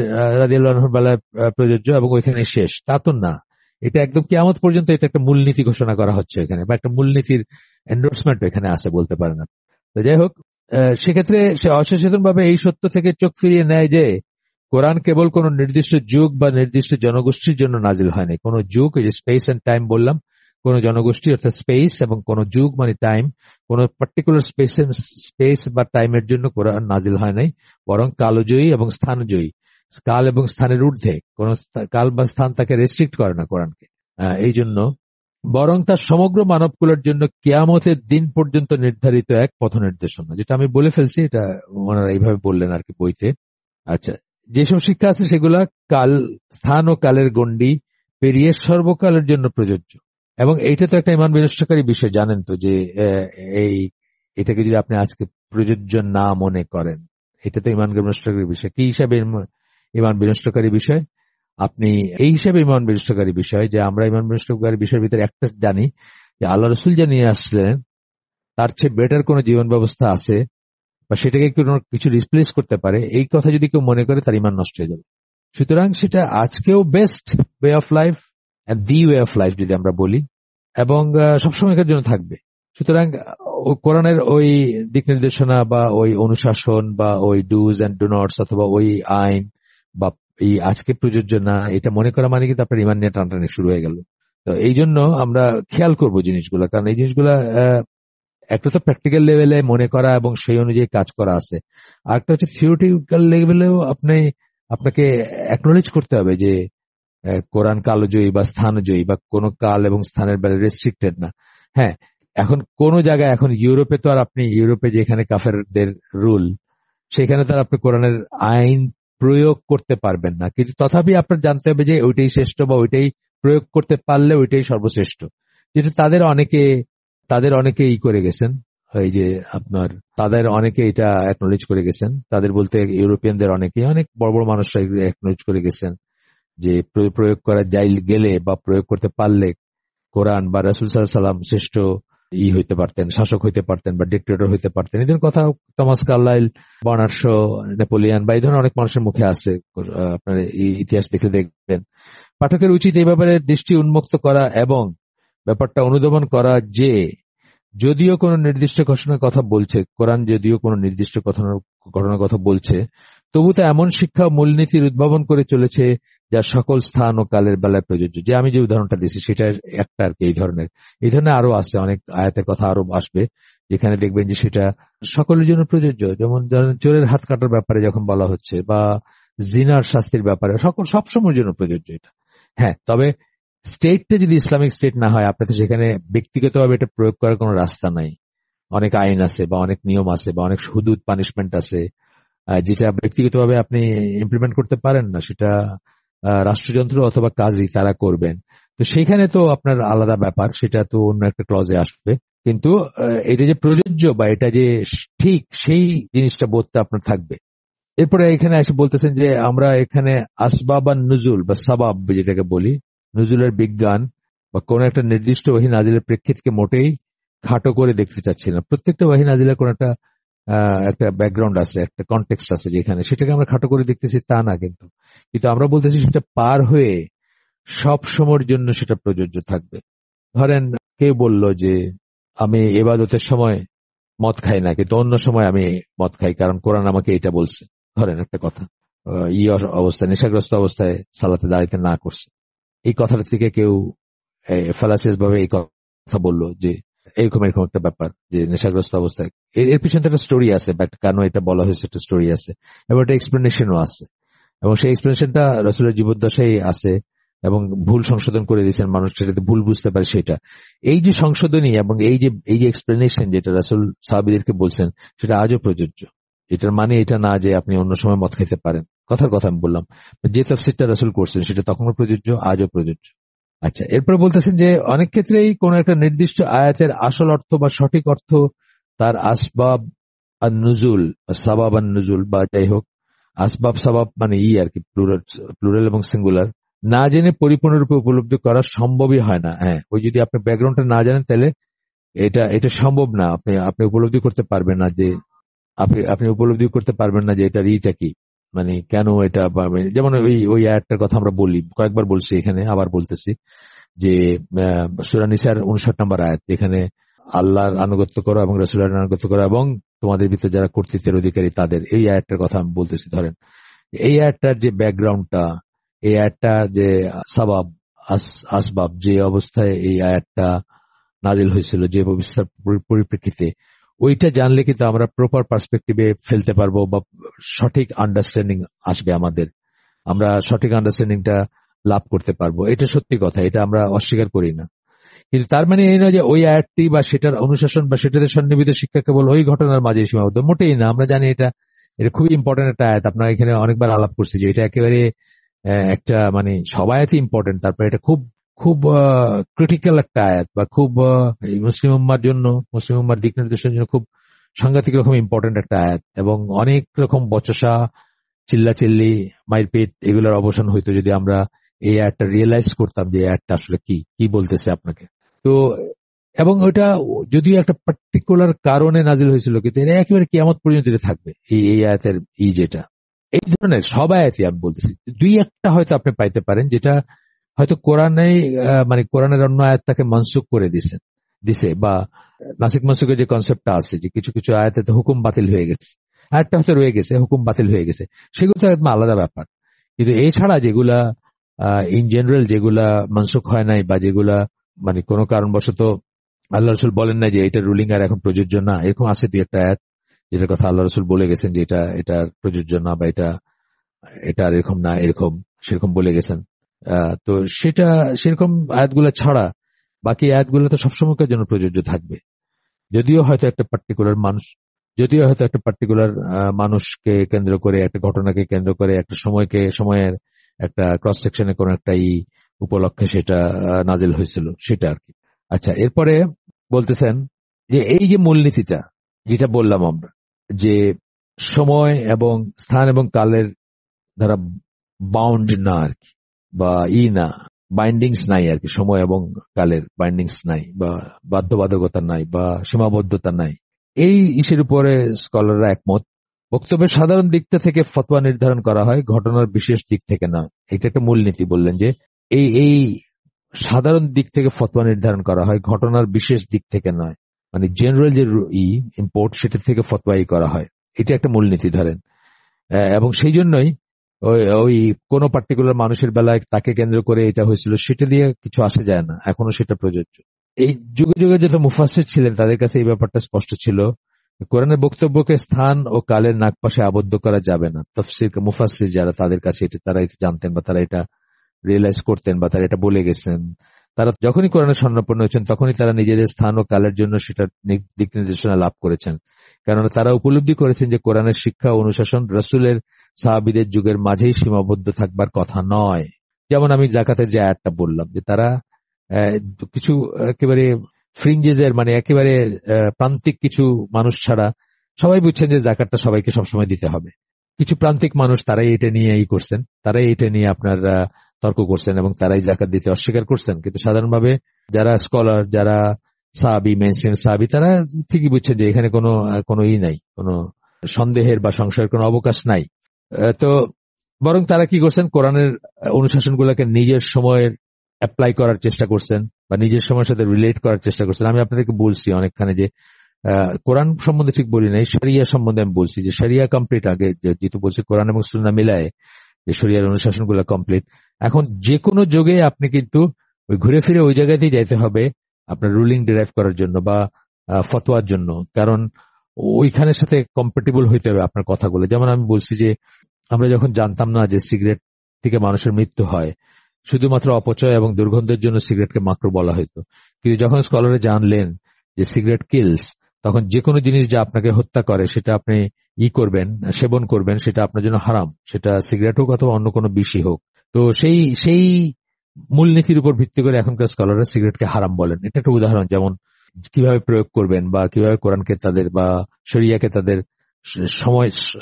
রাদিয়াল্লাহু আনহুর বেলায় প্রযোজ্য এবং ওইখানে শেষ, তা তো না। এটা একদম কিয়ামত পর্যন্ত এটা একটা মূলনীতি ঘোষণা করা হচ্ছে এখানে, বা একটা মূলনীতির এন্ডোর্সমেন্ট এখানে আছে বলতে পারেন। তো যাই হোক, সেক্ষেত্রে সে অসচেতন ভাবে এই সত্য থেকে চোখ ফিরিয়ে নেয় যে কোরআন কেবল কোন নির্দিষ্ট যুগ বা নির্দিষ্ট জনগোষ্ঠীর জন্য নাজিল হয়নি। কোন যুগ, এই যে স্পেস এন্ড টাইম বললাম, কোন জনগোষ্ঠী অর্থাৎ স্পেস, এবং কোন যুগ মানে টাইম, কোন পার্টিকুলার স্পেস বা টাইমের জন্য কোরআন নাজিল হয় নাই, বরং কালজয়ী এবং স্থানজয়ী, কাল এবং স্থানের ঊর্ধ্বে, কোন কাল বা স্থান তাকে রেস্ট্রিক্ট করে না কোরআনকে। এই জন্য বরং তার সমগ্র মানবকুলের জন্য কিয়ামতের দিন পর্যন্ত নির্ধারিত এক পথ নির্দেশনা, যেটা আমি বলে ফেলছি, এটা ওনারা এইভাবে বললেন আর কি বইতে। আচ্ছা, যেসব শিক্ষা আছে সেগুলা কাল, স্থান ও কালের গণ্ডি পেরিয়ে সর্বকালের জন্য প্রযোজ্য। এবং এইটা তো একটা ইমান বিনষ্টকারী বিষয়, জানেন তো, যে এই এটাকে যদি আপনি আজকে প্রযোজ্য না মনে করেন, এটা তো ইমান বিনষ্টকারী বিষয়। কি হিসাবে ইমান বিনষ্টকারী বিষয়? আপনি এই হিসাবে ইমান বিনষ্টকারী বিষয় যে আমরা ইমান বিনষ্টকারী বিষয়ের ভিতরে একটা জানি যে আল্লাহ রসুল যা নিয়ে আসলেন তার চেয়ে বেটার কোন জীবন ব্যবস্থা আছে, বা সেটাকে কোনো কিছু রিপ্লেস করতে পারে, এই কথা যদি কেউ মনে করে তার ইমান নষ্ট হয়ে যাবে। সুতরাং সেটা আজকেও best way of life, the way of life যদি আমরা বলি, এবং সবসময়কার জন্য থাকবে। সুতরাং কোরআনের ওই দিক নির্দেশনা বা ওই অনুশাসন বা ওই ডুজ অ্যান্ড ডু নটস অথবা ওই আইন বা এই আজকে প্রযোজ্য না, এটা মনে করা মানে কিন্তু আপনার ইমান নিয়ে টানটানি শুরু হয়ে গেল। তো এই জন্য আমরা খেয়াল করবো জিনিসগুলো, কারণ এই জিনিসগুলা একটা তো প্র্যাকটিক্যাল লেভেলে মনে করা এবং সেই অনুযায়ী কাজ করা আছে, আর একটা হচ্ছে থিওরিটিক্যাল লেভেলেও আপনাকে অ্যাকনোলেজ করতে হবে যে কোরআন কালজয়ী বা স্থানজয়ী, বা কোনো কাল এবং স্থানের বেলা রেস্ট্রিক্টেড না। হ্যাঁ, এখন কোন জায়গায়, এখন ইউরোপে তো আর আপনি ইউরোপে যেখানে কাফেরদের রুল, সেখানে তো আর আপনি কোরআনের আইন প্রয়োগ করতে পারবেন না, কিন্তু তথাপি আপনার জানতে হবে যে ওইটাই শ্রেষ্ঠ, বা ওইটাই প্রয়োগ করতে পারলে ওইটাই সর্বশ্রেষ্ঠ। যেটা তাদের অনেকে ই করে গেছেন, এই যে আপনার তাদের অনেকে এটা অ্যাকনোলেজ করে গেছেন, তাদের বলতে ইউরোপিয়ানদের অনেক বড় বড় মানুষরা অ্যাকনোলেজ করে গেছেন যে প্রয়োগ করা গেলে বা প্রয়োগ করতে পারলে কোরআন বা রাসূল সাল্লাল্লাহু আলাইহি সাল্লাম শ্রেষ্ঠ হইতে পারতেন, শাসক হইতে পারতেন, বা ডিক্টেটর হইতে পারতেন। এই ধরনের কথা Thomas Carlyle, Bernard Shaw, Napoleon বা এই ধরনের অনেক মানুষের মুখে আছে, আপনার ইতিহাস দেখে দেখবেন। পাঠকের উচিত এই ব্যাপারে দৃষ্টি উন্মুক্ত করা এবং ব্যাপারটা অনুধাবন করা যে যদিও কোনো নির্দিষ্ট ঘটনার কথা বলছে, কোরআন যদিও কোনো নির্দিষ্ট ঘটনার কথা বলছে, তবু তা এমন শিক্ষা ও মূলনীতির উদ্ভাবন করে চলেছে যা সকল স্থান ও কালের বেলায় প্রযোজ্য। যে আমি যে উদাহরণটা দিচ্ছি সেটা একটা আর কি। এই ধরনের আরো আছে, অনেক আয়াতের কথা আরো আসবে যেখানে দেখবেন যে সেটা সকলের জন্য প্রযোজ্য। যেমন চোরের হাত কাটার ব্যাপারে যখন বলা হচ্ছে, বা জিনার শাস্তির ব্যাপারে, সব সময়ের জন্য প্রযোজ্য এটা। হ্যাঁ, তবে স্টেটটা যদি ইসলামিক স্টেট না হয়, আপনার তো সেখানে ব্যক্তিগতভাবে এটা প্রয়োগ করার কোনো রাস্তা নাই। অনেক আইন আছে, বা অনেক নিয়ম আছে, বা অনেক হুদুদ পানিশমেন্ট আছে, যেটা ব্যক্তিগতভাবে আপনি ইমপ্লিমেন্ট করতে পারেন না, সেটা রাষ্ট্রযন্ত্র অথবা কাজী তারা করবেন। তো সেখানে তো আপনার আলাদা ব্যাপার, সেটা তো অন্য একটা ক্লজে আসবে। কিন্তু এটা যে প্রযোজ্য বা এটা যে ঠিক, সেই জিনিসটা বোধটা আপনার থাকবে। এরপরে এখানে এসে বলতেছেন যে আমরা এখানে আসবাবান নুজুল বা সাবাব যেটাকে বলি, নুজুলের বিজ্ঞান বা কোন একটা নির্দিষ্ট ওহী নাজিলের প্রেক্ষিতকে মোটেই খাটো করে দেখতে চাচ্ছি না। প্রত্যেকটা ওহী নাজিলের কোন একটা ব্যাকগ্রাউন্ড আছে, একটা কনটেক্সট আছে, যেখানে সেটাকে আমরা খাটো করে দেখতেছি তা না, কিন্তু আমরা বলতেছি সেটা পার হয়ে সব সময়ের জন্য সেটা প্রযোজ্য থাকবে। ধরেন কেউ বলল যে আমি ইবাদতের সময় মদ খাই না, কিন্তু অন্য সময় আমি মদ খাই কারণ কোরআন আমাকে এটা বলছে। ধরেন একটা কথা, অবস্থায়, নেশাগ্রস্ত অবস্থায় সালাতে দাঁড়াইতে না করছে, এই কথাটা থেকে কেউ ফ্যালাসিয়াস ভাবে এই কথা বললো যে এরকম একটা ব্যাপার, যে নেশাগ্রস্ত অবস্থায় এর পিছনে একটা স্টোরি আছে, কেন এটা বলা হয়েছে একটা স্টোরি আছে, এবং একটা এক্সপ্লেনেশনও আছে, এবং সেই এক্সপ্লেনেশনটা রাসূলের জীবদ্দশায় আছে, এবং ভুল সংশোধন করে দিয়েছেন, মানুষ সেটাতে ভুল বুঝতে পারে সেটা। এই যে সংশোধনী এবং এই যে এক্সপ্লেনেশন যেটা রাসূল সাহাবীদেরকে বলছেন, সেটা আজও প্রযোজ্য। এটার মানে এটা না যে আপনি অন্য সময় মদ খেতে পারেন, কথার কথা আমি বললাম। যে তাফসীরটা রাসূল করছেন সেটা তখনও প্রযোজ্য, আজও প্রযোজ্য। আচ্ছা, এরপরে বলতেছেন যে অনেক ক্ষেত্রেই কোন একটা নির্দিষ্ট আয়াতের আসল অর্থ বা সঠিক অর্থ তার আসবাব আর নুজুল, সাবাব আর নুজুল বা যাই হোক আসবাব সাবাব মানে আর কি, প্লুরাল এবং সিঙ্গুলার, না জেনে পরিপূর্ণরূপে উপলব্ধি করা সম্ভবই হয় না। হ্যাঁ, ওই যদি আপনি ব্যাকগ্রাউন্ডটা না জানেন তাহলে এটা এটা সম্ভব না। আপনি আপনি উপলব্ধি করতে পারবেন না যে আপনি উপলব্ধি করতে পারবেন না যে এটার ইটা কি, মানে কেন এটা যেমন ওই ওই আয়াতটার কথা আমরা বলি, কয়েকবার বলছি এখানে, আবার বলতেছি যে সূরা নিসার 59 নম্বর আয়াত, যেখানে আল্লাহর আনুগত্য করো এবং রাসূলের আনুগত্য করো এবং তোমাদের ভিতরে যারা কর্তৃত্বের অধিকারী তাদের, এই আয়াতটার কথা আমি বলতেছি। ধরেন এই আয়াতটার যে ব্যাকগ্রাউন্ডটা, এই আয়াতটা যে সাবাব আসবাব, যে অবস্থায় এই আয়াতটা নাজিল হয়েছিল, যে অবস্থার পরিপ্রেক্ষিতে, ওইটা জানলে কিন্তু আমরা প্রপার পার্সপেক্টিভে ফেলতে পারবো বা সঠিক আন্ডারস্ট্যান্ডিং আসবে আমাদের, আমরা সঠিক আন্ডারস্ট্যান্ডিংটা লাভ করতে পারবো। এটা সত্যি কথা, এটা আমরা অস্বীকার করি না। কিন্তু তার মানে এই নয় যে ওই আয়াতটি বা সেটার অনুশাসন বা সেটাতে সন্নিহিত শিক্ষা কেবল ওই ঘটনার মাঝে সীমাবদ্ধ, মোটেই না। আমরা জানি এটা এটা খুবই ইম্পর্টেন্ট একটা আয়াত, আপনারা এখানে অনেকবার আলাপ করছি যে এটা একেবারে একটা মানে সব আয়াতই ইম্পর্টেন্ট, তারপরে এটা খুব খুব ক্রিটিক্যাল একটা আয়াত, বা খুব মুসলিম উম্মার জন্য, মুসলিম উম্মার দিক নির্দেশের জন্য খুব সাংঘাতিক রকম ইম্পর্টেন্ট একটা আয়াত, এবং অনেক রকম বচসা, চিল্লাচিল্লি, মারপিট এগুলোর অবসান হইতো যদি আমরা এই আয়াতটা রিয়েলাইজ করতাম যে এই আয়াতটা আসলে কি কি বলতেছে আপনাকে। তো এবং ওইটা যদিও একটা পার্টিকুলার কারণে নাজিল হয়েছিল, কিন্তু এটা একেবারে কিয়ামত পর্যন্ত এটা থাকবে, এই আয়াতের যেটা, এই ধরনের সব আয়াতই আমি বলতেছি। দুই একটা হয়তো আপনি পাইতে পারেন যেটা হয়তো কোরআনে মানে কোরআনের অন্য আয়াত তাকে মনসুখ করে দিছে, বা নাসিক মনসুখের যে কনসেপ্টটা আছে যে কিছু কিছু আয়াতে তো হুকুম বাতিল হয়ে গেছে, আয়াতটা হয়তো রয়ে গেছে, হুকুম বাতিল হয়ে গেছে, সেগুলো তো একদম আলাদা ব্যাপার। কিন্তু এছাড়া যেগুলা ইন জেনারেল যেগুলা মনসুখ হয় নাই, বা যেগুলা মানে কোনো কারণবশত আল্লাহ রসুল বলেন না যে এটা রুলিং আর এখন প্রযোজ্য না, এরকম আছে দুই একটা আয়াত যেটার কথা আল্লাহ রসুল বলে গেছেন যে এটা প্রযোজ্য না, বা এটা এটা এরকম না, এরকম সেরকম বলে গেছেন। তো সেটা সেরকম আয়াতগুলো ছাড়া বাকি আয়াতগুলো তো সবসময়ের জন্য প্রযোজ্য থাকবে। যদিও হয়তো একটা পার্টিকুলার মানুষকে কেন্দ্র করে, একটা ঘটনাকে কেন্দ্র করে, একটা সময়ের একটা ক্রস সেকশনে কোন একটা উপলক্ষে সেটা নাজিল হয়েছিল, সেটা আর কি। আচ্ছা, এরপরে বলতেছেন যে এই যে মূলনীতিটা যেটা বললাম আমরা, যে সময় এবং স্থান এবং কালের দ্বারা বাউন্ড না আর কি, বা না বাইন্ডিংস নাই আর কি, সময় এবং কালের বাইন্ডিংস নাই, বা বাধ্যবাধকতা নাই, বা সীমাবদ্ধতা নাই, এই ইস্যুর উপরে স্কলাররা একমত। বক্তব্যের সাধারণ দিকটা থেকে ফতোয়া নির্ধারণ করা হয়, ঘটনার বিশেষ দিক থেকে না। এটা একটা মূলনীতি বললেন যে এই সাধারণ দিক থেকে ফতোয়া নির্ধারণ করা হয়, ঘটনার বিশেষ দিক থেকে নয়, মানে জেনারেল যে ইম্পোর্ট সেটা থেকে ফতোয়াই করা হয়, এটা একটা মূলনীতি ধরেন। এবং সেই জন্যই ওই কোন পার্টিকুলার মানুষের বেলায় তাকে কেন্দ্র করে এটা হয়েছিল সেটা দিয়ে কিছু আসে যায় না, এখনো সেটা প্রযোজ্য। এই যুগে যুগে যত মুফাসসির ছিলেন তাদের কাছে এই ব্যাপারটা স্পষ্ট ছিল, কোরআনের বক্তব্যকে স্থান ও কালের নাগপাশে আবদ্ধ করা যাবে না। তাফসীর মুফাসসির যারা, তাদের কাছে তারা এটা জানতেন, বা তারা এটা রিয়েলাইজ করতেন, বা তারা এটা বলে গেছেন। তারা যখনই কোরআনের স্বর্ণাপন্ন হয়েছেন তখনই তারা নিজেদের স্থান ও কালের জন্য সেটা দিক নির্দেশনা লাভ করেছেন, কেননা তারা উপলব্ধি করেছেন যে কোরআনের শিক্ষা অনুশাসন রাসূলের সাহাবীদের যুগের মাঝেই সীমাবদ্ধ থাকবার কথা নয়। যেমন আমি জাকাতের যে আয়াতটা বললাম, যে তারা কিছু একেবারে ফ্রিঞ্জেসের মানে একেবারে প্রান্তিক কিছু মানুষ ছাড়া সবাই বুঝছেন যে জাকাতটা সবাইকে সবসময় দিতে হবে। কিছু প্রান্তিক মানুষ তারাই এটা নিয়ে করছেন, তারাই এটা নিয়ে আপনার তর্ক করছেন, এবং তারাই জাকাত দিতে অস্বীকার করছেন। কিন্তু সাধারণভাবে যারা স্কলার, যারা সাহাবী, মেইনস্ট্রিম সাহাবী, তারা ঠিকই বুঝছেন যে এখানে কোনো নাই, কোনো সন্দেহের বা সংশয়ের কোনো অবকাশ নাই। তো বরং তারা কি করছেন, কোরআনের অনুশাসনগুলোকে নিজের সময়ের অ্যাপ্লাই করার চেষ্টা করছেন, বা নিজের সময়ের সাথে রিলেট করার চেষ্টা করছেন। আমি আপনাদেরকে বলছি অনেকখানে যে কোরআন সম্বন্ধে ঠিক বলি নাই, শরিয়া সম্বন্ধে আমি বলছি যে শরিয়া কমপ্লিট, আগে যেহেতু বলছি কোরআন এবং সুন্নাহ মিলায় যে শরিয়ার অনুশাসনগুলো কমপ্লিট। এখন যে কোনো যুগে আপনি কিন্তু ওই ঘুরে ফিরে ওই জায়গাতেই যাইতে হবে আপনার রুলিং ডিরাইভ করার জন্য বা ফতোয়ার জন্য, কারণ ওইখানের সাথে কম্প্যাটিবল হইতে হবে আপনার কথাগুলো। যেমন আমি বলছি যে আমরা যখন জানতাম না যে সিগারেট থেকে মানুষের মৃত্যু হয়, শুধুমাত্র অপচয় এবং দুর্গন্ধের জন্য সিগারেটকে মাকরু বলা হতো। কিন্তু যখন স্কলারে জানলেন যে সিগারেট কিলস, তখন যে কোনো জিনিস যা আপনাকে হত্যা করে সেটা আপনি করবেন, সেবন করবেন, সেটা আপনার জন্য হারাম, সেটা সিগারেট হোক অথবা অন্য কোনো বিষই হোক। তো সেই মূলনীতির উপর ভিত্তি করে এখনকার স্কলাররা সিগারেটকে হারাম বলেন। এটা একটা উদাহরণ, যেমন কিভাবে প্রয়োগ করবেন, বা কিভাবে কোরআনকে তাদের বা শরিয়াকে তাদের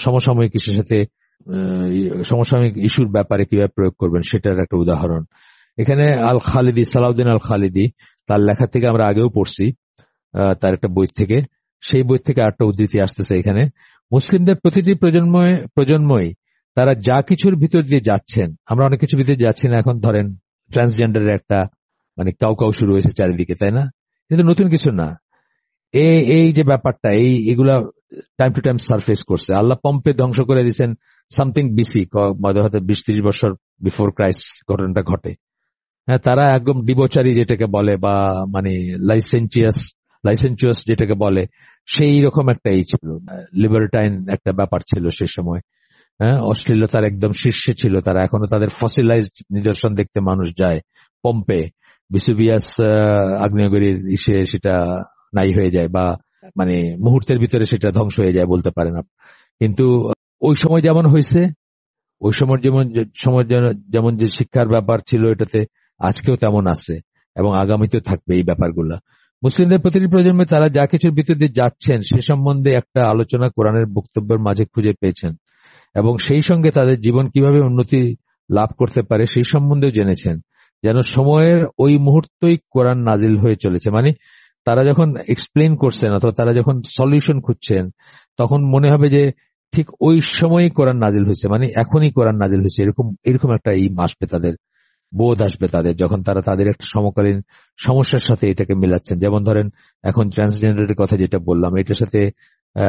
সমসাময়িক কিছুর সাথে সমসাময়িক ইস্যুর ব্যাপারে কিভাবে প্রয়োগ করবেন সেটার একটা উদাহরণ। এখানে আল খালিদি, সালাউদ্দিন আল খালিদি, তার লেখা থেকে আমরা আগেও পড়ছি, তার একটা বই থেকে, সেই বই থেকে আরেকটা উদ্ধৃতি আসতেছে এখানে। মুসলিমদের প্রতিটি প্রজন্মই তারা যা কিছুর ভিতর দিয়ে যাচ্ছেন, আমরা অনেক কিছু ভিতরে যাচ্ছি না এখন, ধরেন ট্রান্সজেন্ডারের একটা মানে কাউ শুরু হয়েছে চারিদিকে, তাই না? কিন্তু নতুন কিছু না, এই যে ব্যাপারটা, এগুলা টাইম টু টাইম সারফেস করছে। আল্লাহ পম্পে ধ্বংস করে দিয়েছেন সামথিং বিসি, হয়তো 20-30 বছর বিফোর ক্রাইস্ট ঘটনাটা ঘটে। হ্যাঁ, তারা একদম ডিবোচারি যেটাকে বলে, বা মানে লাইসেন্সিয়াস যেটাকে বলে, সেই রকম একটা ছিল, লিবার্টাইন একটা ব্যাপার ছিল সে সময়। হ্যাঁ, অশ্লীলতার একদম শীর্ষে ছিল তারা। এখনো তাদের ফসিলাইজড নিদর্শন দেখতে মানুষ যায় পম্পে। বিসুবিয়াস আগ্নেয়গিরির ইসে সেটা নাই হয়ে যায়, বা মানে মুহূর্তের ভিতরে সেটা ধ্বংস হয়ে যায় বলতে পারেন। কিন্তু ওই সময় যেমন হয়েছে, ওই সময় যেমন যে শিক্ষার ব্যাপার ছিল এটাতে, আজকেও তেমন আছে এবং আগামীতেও থাকবে এই ব্যাপারগুলা। মুসলিমদের প্রতিটি প্রজন্মে তারা যা কিছুর ভিতর দিয়ে যাচ্ছেন সে সম্বন্ধে একটা আলোচনা কোরআনের বক্তব্যের মাঝে খুঁজে পেয়েছেন, এবং সেই সঙ্গে তাদের জীবন কিভাবে উন্নতি লাভ করতে পারে সেই সম্বন্ধেও জেনেছেন। যেন সময়ের ওই মুহূর্তেই কোরআন নাজিল হয়ে চলেছে। মানে তারা যখন এক্সপ্লেন করছেন অথবা তারা যখন সলিউশন খুঁজছেন, তখন মনে হবে যে ঠিক ওই সময়ই কোরআন নাজিল হয়েছে, মানে এখনই কোরআন নাজিল হয়েছে, এরকম একটা আসবে তাদের, বোধ আসবে তাদের, যখন তারা তাদের একটা সমকালীন সমস্যার সাথে এটাকে মিলাচ্ছেন। যেমন ধরেন এখন ট্রান্সজেন্ডারের কথা যেটা বললাম, এটার সাথে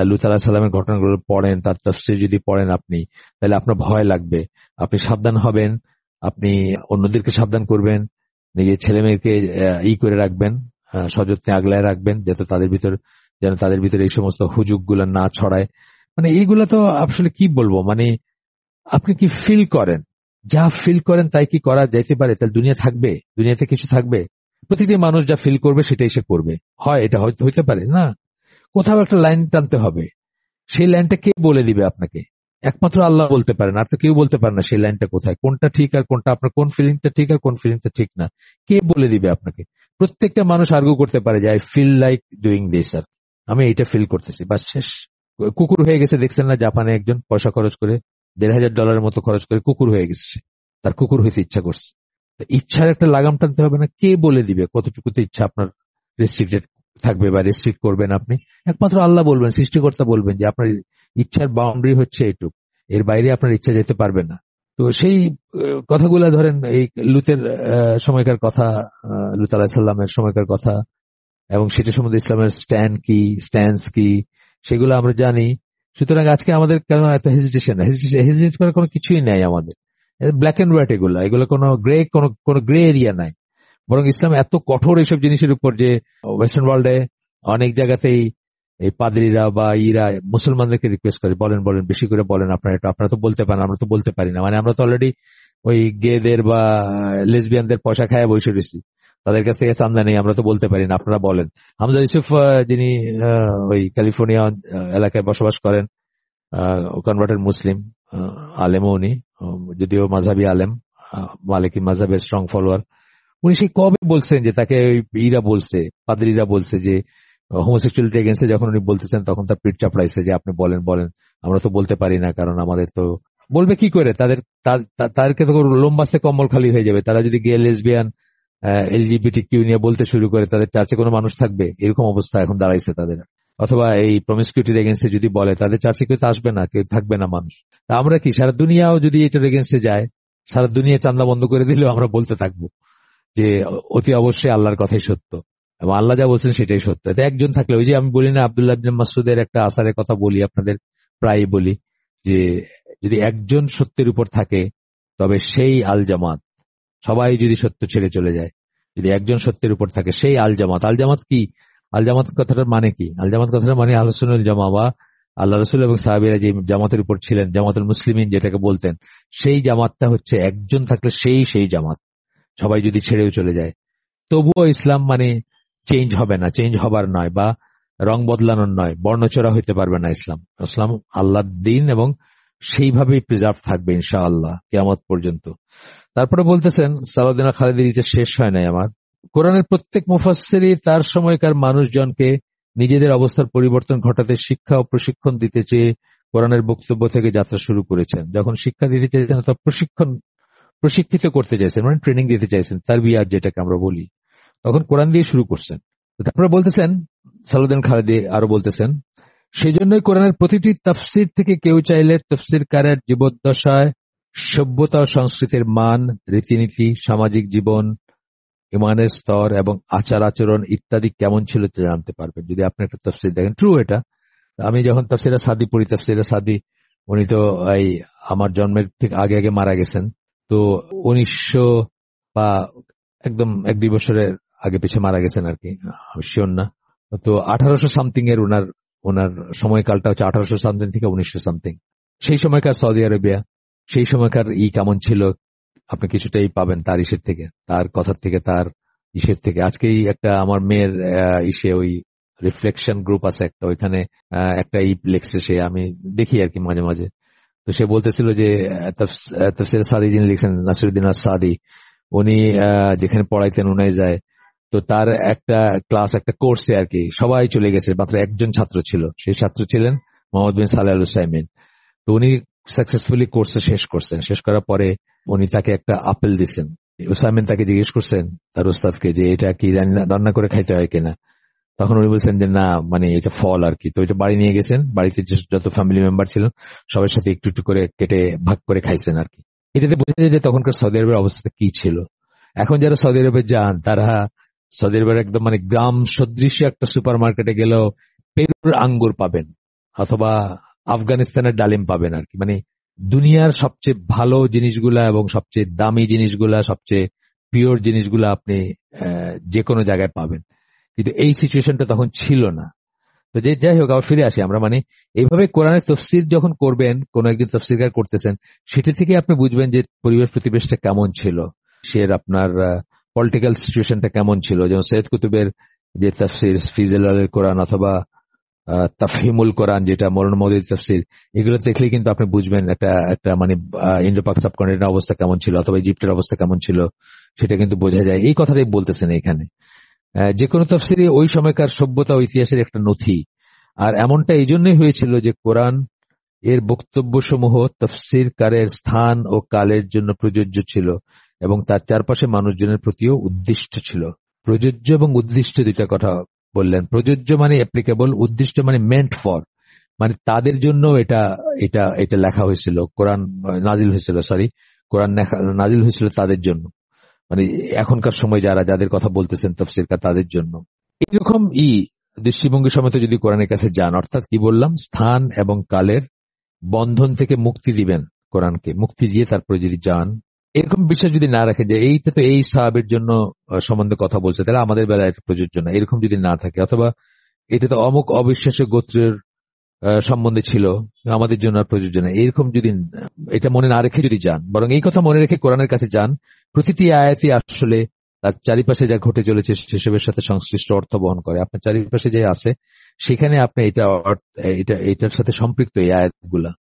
লূত আলাইহিস সালামের ঘটনাগুলো পড়েন, তার তাফসীর যদি পড়েন আপনি, তাহলে আপনার ভয় লাগবে, আপনি সাবধান হবেন, আপনি অন্যদেরকে সাবধান করবেন, নিজের ছেলে মেয়েকে করে রাখবেন, সযত্নে আগলায় রাখবেন, যেন তাদের ভিতরে এই সমস্ত হুজুগ গুলা না ছড়ায়। মানে এইগুলা তো আসলে কি বলবো, মানে আপনি কি ফিল করেন, যা ফিল করেন তাই কি করা যাইতে পারে? তাহলে দুনিয়া থাকবে, দুনিয়াতে কিছু থাকবে? প্রতিটি মানুষ যা ফিল করবে সেটাই সে করবে, হয় এটা হইতে পারে না? কোথাও একটা লাইন টানতে হবে। সেই লাইনটা কে বলে দিবে আপনাকে? একমাত্র আল্লাহ বলতে পারেন, আর তো কেউ বলতে পারে না সেই লাইনটা কোথায়, কোনটা ঠিক আর কোনটা, আপনার কোন ফিলিংটা ঠিক আর কোন ফিলিংটা ঠিক না, কে বলে দিবে আপনাকে? প্রত্যেকটা মানুষ আর্গু করতে পারে যে I feel like doing this, আর আমি এইটা ফিল করতেছি, বাস শেষ। কুকুর হয়ে গেছে, দেখছেন না জাপানে একজন পয়সা খরচ করে $1,500 মতো খরচ করে কুকুর হয়ে গেছে সে। তার কুকুর হইতে ইচ্ছা করছে। ইচ্ছার একটা লাগাম টানতে হবে না? কে বলে দিবে কতটুকুতে ইচ্ছা আপনার রেস্ট্রিক্টেড থাকবে বা রেস্ট্রিক্ট করবেন আপনি? একমাত্র আল্লাহ বলবেন, সৃষ্টিকর্তা বলবেন যে আপনার ইচ্ছার বাউন্ডারি হচ্ছে এইটুক, এর বাইরে আপনার ইচ্ছা যেতে পারবে না। তো সেই কথাগুলা ধরেন এই লুতের সময়কার কথা, লুত আলাইহিস সালামের সময়কার কথা, এবং সেটা সম্বন্ধে ইসলামের স্ট্যান্স কি সেগুলো আমরা জানি। সুতরাং আজকে আমাদের কেন এত হেজিটেট করার কোনো কিছুই নাই আমাদের। ব্ল্যাক এন্ড হোয়াইট, এগুলো কোনো গ্রে এরিয়া নাই। বরং ইসলাম এত কঠোর এইসব জিনিসের উপর যে ওয়েস্টার্ন ওয়ার্ল্ডে অনেক জায়গাতেই এই পাদ্রীরা বা মুসলমানদেরকে রিকোয়েস্ট করে, বলেন বেশি করে বলেন, আপনারা তো বলতে পারেন, আমরা তো বলতে পারি না। মানে আমরা তো অলরেডি ওই গেদের বা লেসবিয়ানদের পয়সা খায় বসে রয়েছি, তাদের কাছ থেকে চান্দা নেই, আমরা তো বলতে পারি না, আপনারা বলেন। হামজা ইউসুফ, যিনি ওই ক্যালিফোর্নিয়া এলাকায় বসবাস করেন, কনভার্টেড মুসলিম, আলেমও উনি, যদিও মাযহাবী আলেম, মালিকি মাযহাবের স্ট্রং ফলোয়ার। উনি সেই কবে বলছেন যে তাকে পাদ্রীরা বলছে যে হোমোসেক্সুয়ালিটি এগেন্সে যখন উনি বলতেছেন তখন তার পিঠ চাপড়াইছে যে আপনি বলেন, আমরা তো বলতে পারি না, কারণ আমাদের তো বলবে কি করে, তাদেরকে তো লোমবাসে কম্বল খালি হয়ে যাবে। তারা যদি গে লেসবিয়ান এলজিবিটি কিউ নিয়ে বলতে শুরু করে, তাদের চার্চে কোনো মানুষ থাকবে? এরকম অবস্থা এখন দাঁড়াইছে তাদের। অথবা এই প্রমিসকিউটির এগেন্সে যদি বলে, তাদের চার্চে কেউ তো আসবে না, কেউ থাকবে না মানুষ। তা আমরা কি সারা দুনিয়াও যদি এটার এগেন্সে যায়, সারা দুনিয়া চান্দা বন্ধ করে দিলেও আমরা বলতে থাকবো যে অতি অবশ্যই আল্লাহর কথাই সত্য এবং আল্লাহ যা বলছেন সেটাই সত্য। এতে একজন থাকলে, ওই যে আমি বলি না, আব্দুল্লাহ ইবনে মাসউদের একটা আসারের কথা বলি, আপনাদের প্রায় বলি, যে যদি একজন সত্যের উপর থাকে তবে সেই আল জামাত, সবাই যদি সত্য ছেড়ে চলে যায়, যদি একজন সত্যের উপর থাকে সেই আল জামাত। আল জামাত কি? আল জামাত কথাটার মানে কি? আল জামাত কথাটার মানে আহলে সুন্নাহ ওয়াল জামা, বা আল্লাহ রাসূল এবং সাহাবীরা যে জামাতের উপর ছিলেন, জামাতুল মুসলিমিন যেটাকে বলতেন, সেই জামাতটা হচ্ছে একজন থাকলে সেই জামাত। সবাই যদি ছেড়েও চলে যায় তবুও ইসলাম মানে চেঞ্জ হবে না, চেঞ্জ হবার নয়, বা রং বদলানোর নয়, বর্ণচোরা হইতে পারবে না ইসলাম। আল্লাহর দিন এবং সেইভাবেই প্রিজার্ভ থাকবে ইনশাআল্লাহ কিয়ামত পর্যন্ত। তারপরে বলতেছেন সালাউদ্দিন আল খালিদির এটা শেষ হয় নাই আমার। কোরআনের প্রত্যেক মুফাসসিরই তার সময়কার মানুষজনকে নিজেদের অবস্থার পরিবর্তন ঘটাতে শিক্ষা ও প্রশিক্ষণ দিতে চেয়ে কোরআনের বক্তব্য থেকে যাত্রা শুরু করেছেন। যখন শিক্ষা দিতে চাইছেন অথবা প্রশিক্ষিত করতে চাইছেন, মানে ট্রেনিং দিতে চাইছেন, তারবিয়াত যেটাকে আমরা বলি, তখন কোরআন দিয়ে শুরু করছেন। তারপরে বলতেছেন, সালাউদ্দিন খালেদি আরো বলতেছেন, সেই জন্যই কোরআনের প্রতিটি তাফসির থেকে কেউ চাইলে তফসিরকারের জীবদ্দশায় সভ্যতা ও সংস্কৃতির মান, রীতিনীতি, সামাজিক জীবন, ইমানের স্তর এবং আচার আচরণ ইত্যাদি কেমন ছিল তা জানতে পারবেন যদি আপনি একটা তফসির দেখেন। ট্রু এটা। আমি যখন তাফসিরে সাদি পড়ি, তাফসিরে সাদি উনি তো এই আমার জন্মের ঠিক আগে আগে মারা গেছেন। তো 1900 বা একদম 1-2 বছরের আগে পিছে মারা গেছেন আর কি, আমি শিওর না। তো 1800 সামথিং এর ওনার ওনার সময়কালটা হচ্ছে 1800 সামথিং থেকে 1900 সামথিং। সেই সময়কার সৌদি আরবিয়া, সেই সময়কার কেমন ছিল আপনি কিছুটাই পাবেন তার ইসের থেকে, তার কথার থেকে, তার ইসের থেকে। আজকেই একটা আমার মেয়ের ইসে ওই রিফ্লেকশন গ্রুপ আছে একটা, ওইখানে একটা লেখছে সে, আমি দেখি আর কি মাঝে মাঝে। তো সে বলতেছিল যে তাফসির সাদি যিনি লিখছেন, নাসিরুদ্দিন আস-সাদি, উনি যেখানে পড়াইতেন উনাই যায়। তো তার একটা ক্লাস, একটা কোর্সে আর কি সবাই চলে গেছে, মাত্র একজন ছাত্র ছিল, সেই ছাত্র ছিলেন মোহাম্মদ বিন সালেহ আল উসাইমিন। তো উনি সাকসেসফুলি কোর্সে শেষ করছেন। শেষ করার পরে উনি তাকে একটা আপেল দিচ্ছেন। উসাইমিন তাকে জিজ্ঞেস করছেন তার উস্তাদকে যে এটা কি রান্না করে খাইতে হয় কিনা। তখন উনি বলছেন যে না, মানে এটা ফল আর কি। তো এটা বাড়ি নিয়ে গেছেন, বাড়িতে যত ফ্যামিলি মেম্বার ছিলেন সবার সাথে একটু একটু করে কেটে ভাগ করে খাইছেন আর কি। এটাতে বোঝা যায় যে তখনকার সৌদি আরবের অবস্থা কি ছিল। এখন যারা সৌদি আরবে যান তারা সৌদি আরবের একদম মানে গ্রাম সদৃশ্য একটা সুপার মার্কেটে গেলেও পেরুর আঙ্গুর পাবেন অথবা আফগানিস্তানের ডালিম পাবেন আর কি। মানে দুনিয়ার সবচেয়ে ভালো জিনিসগুলা এবং সবচেয়ে দামি জিনিসগুলা, সবচেয়ে পিওর জিনিসগুলা আপনি যে কোনো জায়গায় পাবেন। কিন্তু এই সিচুয়েশনটা তখন ছিল না। তো যাই হোক, আবার ফিরে আসি আমরা। মানে এইভাবে কোরআনের তফসির যখন করবেন, কোন একজন তফসিরকার করতেছেন, সেটা থেকে আপনি বুঝবেন যে পরিবেশ প্রতিবেশটা কেমন ছিল, সে আপনার পলিটিক্যাল সিচুয়েশনটা কেমন ছিল। যেমন সৈয়দ কুতুবের যে তফসির ফিজল আল কোরআন অথবা তাফহিমুল কোরআন, যেটা মৌলানা মওদুদী তফসির, এগুলো দেখলে কিন্তু আপনি বুঝবেন একটা একটা মানে ইন্ডো পাক সাবকন্টিনেন্টের অবস্থা কেমন ছিল অথবা ইজিপ্টের অবস্থা কেমন ছিল, সেটা কিন্তু বোঝা যায়। এই কথাটাই বলতেছেন এখানে। যে কোনো তফসিরে ওই সময়কার সভ্যতা ও ইতিহাসের একটা নথি। আর এমনটা এই জন্যই হয়েছিল যে কোরআন এর বক্তব্যসমূহ তফসিরকারের স্থান ও কালের জন্য প্রযোজ্য ছিল এবং তার চারপাশে মানুষজনের প্রতিও উদ্দিষ্ট ছিল। প্রযোজ্য এবং উদ্দিষ্ট দুইটা কথা বললেন। প্রযোজ্য মানে অ্যাপ্লিকেবল, উদ্দিষ্ট মানে মেন্ট ফর, মানে তাদের জন্য এটা এটা এটা লেখা হয়েছিল, কোরআন নাজিল হয়েছিল, কোরআন নাজিল হয়েছিল তাদের জন্য, মানে এখনকার সময় যাদের কথা বলতেছেন তফসিরকার তাদের জন্য। এরকম দৃষ্টিভঙ্গি সমেত যদি কোরআনের কাছে যান, অর্থাৎ কি বললাম, স্থান এবং কালের বন্ধন থেকে মুক্তি দিবেন, কোরআনকে মুক্তি দিয়ে তারপরে যদি যান, এরকম বিশ্বাস যদি না রাখেন যে এইটা তো এই সাহাবের জন্য সম্বন্ধে কথা বলছে, তাহলে আমাদের বেলায় এটা প্রযোজ্য না, এরকম যদি না থাকে, অথবা এটা তো অমুক অবিশ্বাস্য গোত্রের সম্বন্ধে ছিল, আমাদের জন্য আর প্রযোজ্য না, এরকম যদি এটা মনে না রেখে যদি যান, বরং এই কথা মনে রেখে কোরআনের কাছে যান, প্রতিটি আয়াতই আসলে তার চারিপাশে যা ঘটে চলেছে সেসবের সাথে সংশ্লিষ্ট অর্থ বহন করে। আপনার চারিপাশে যে আছে সেখানে আপনি এটার সাথে সম্পৃক্ত এই আয়াতগুলা,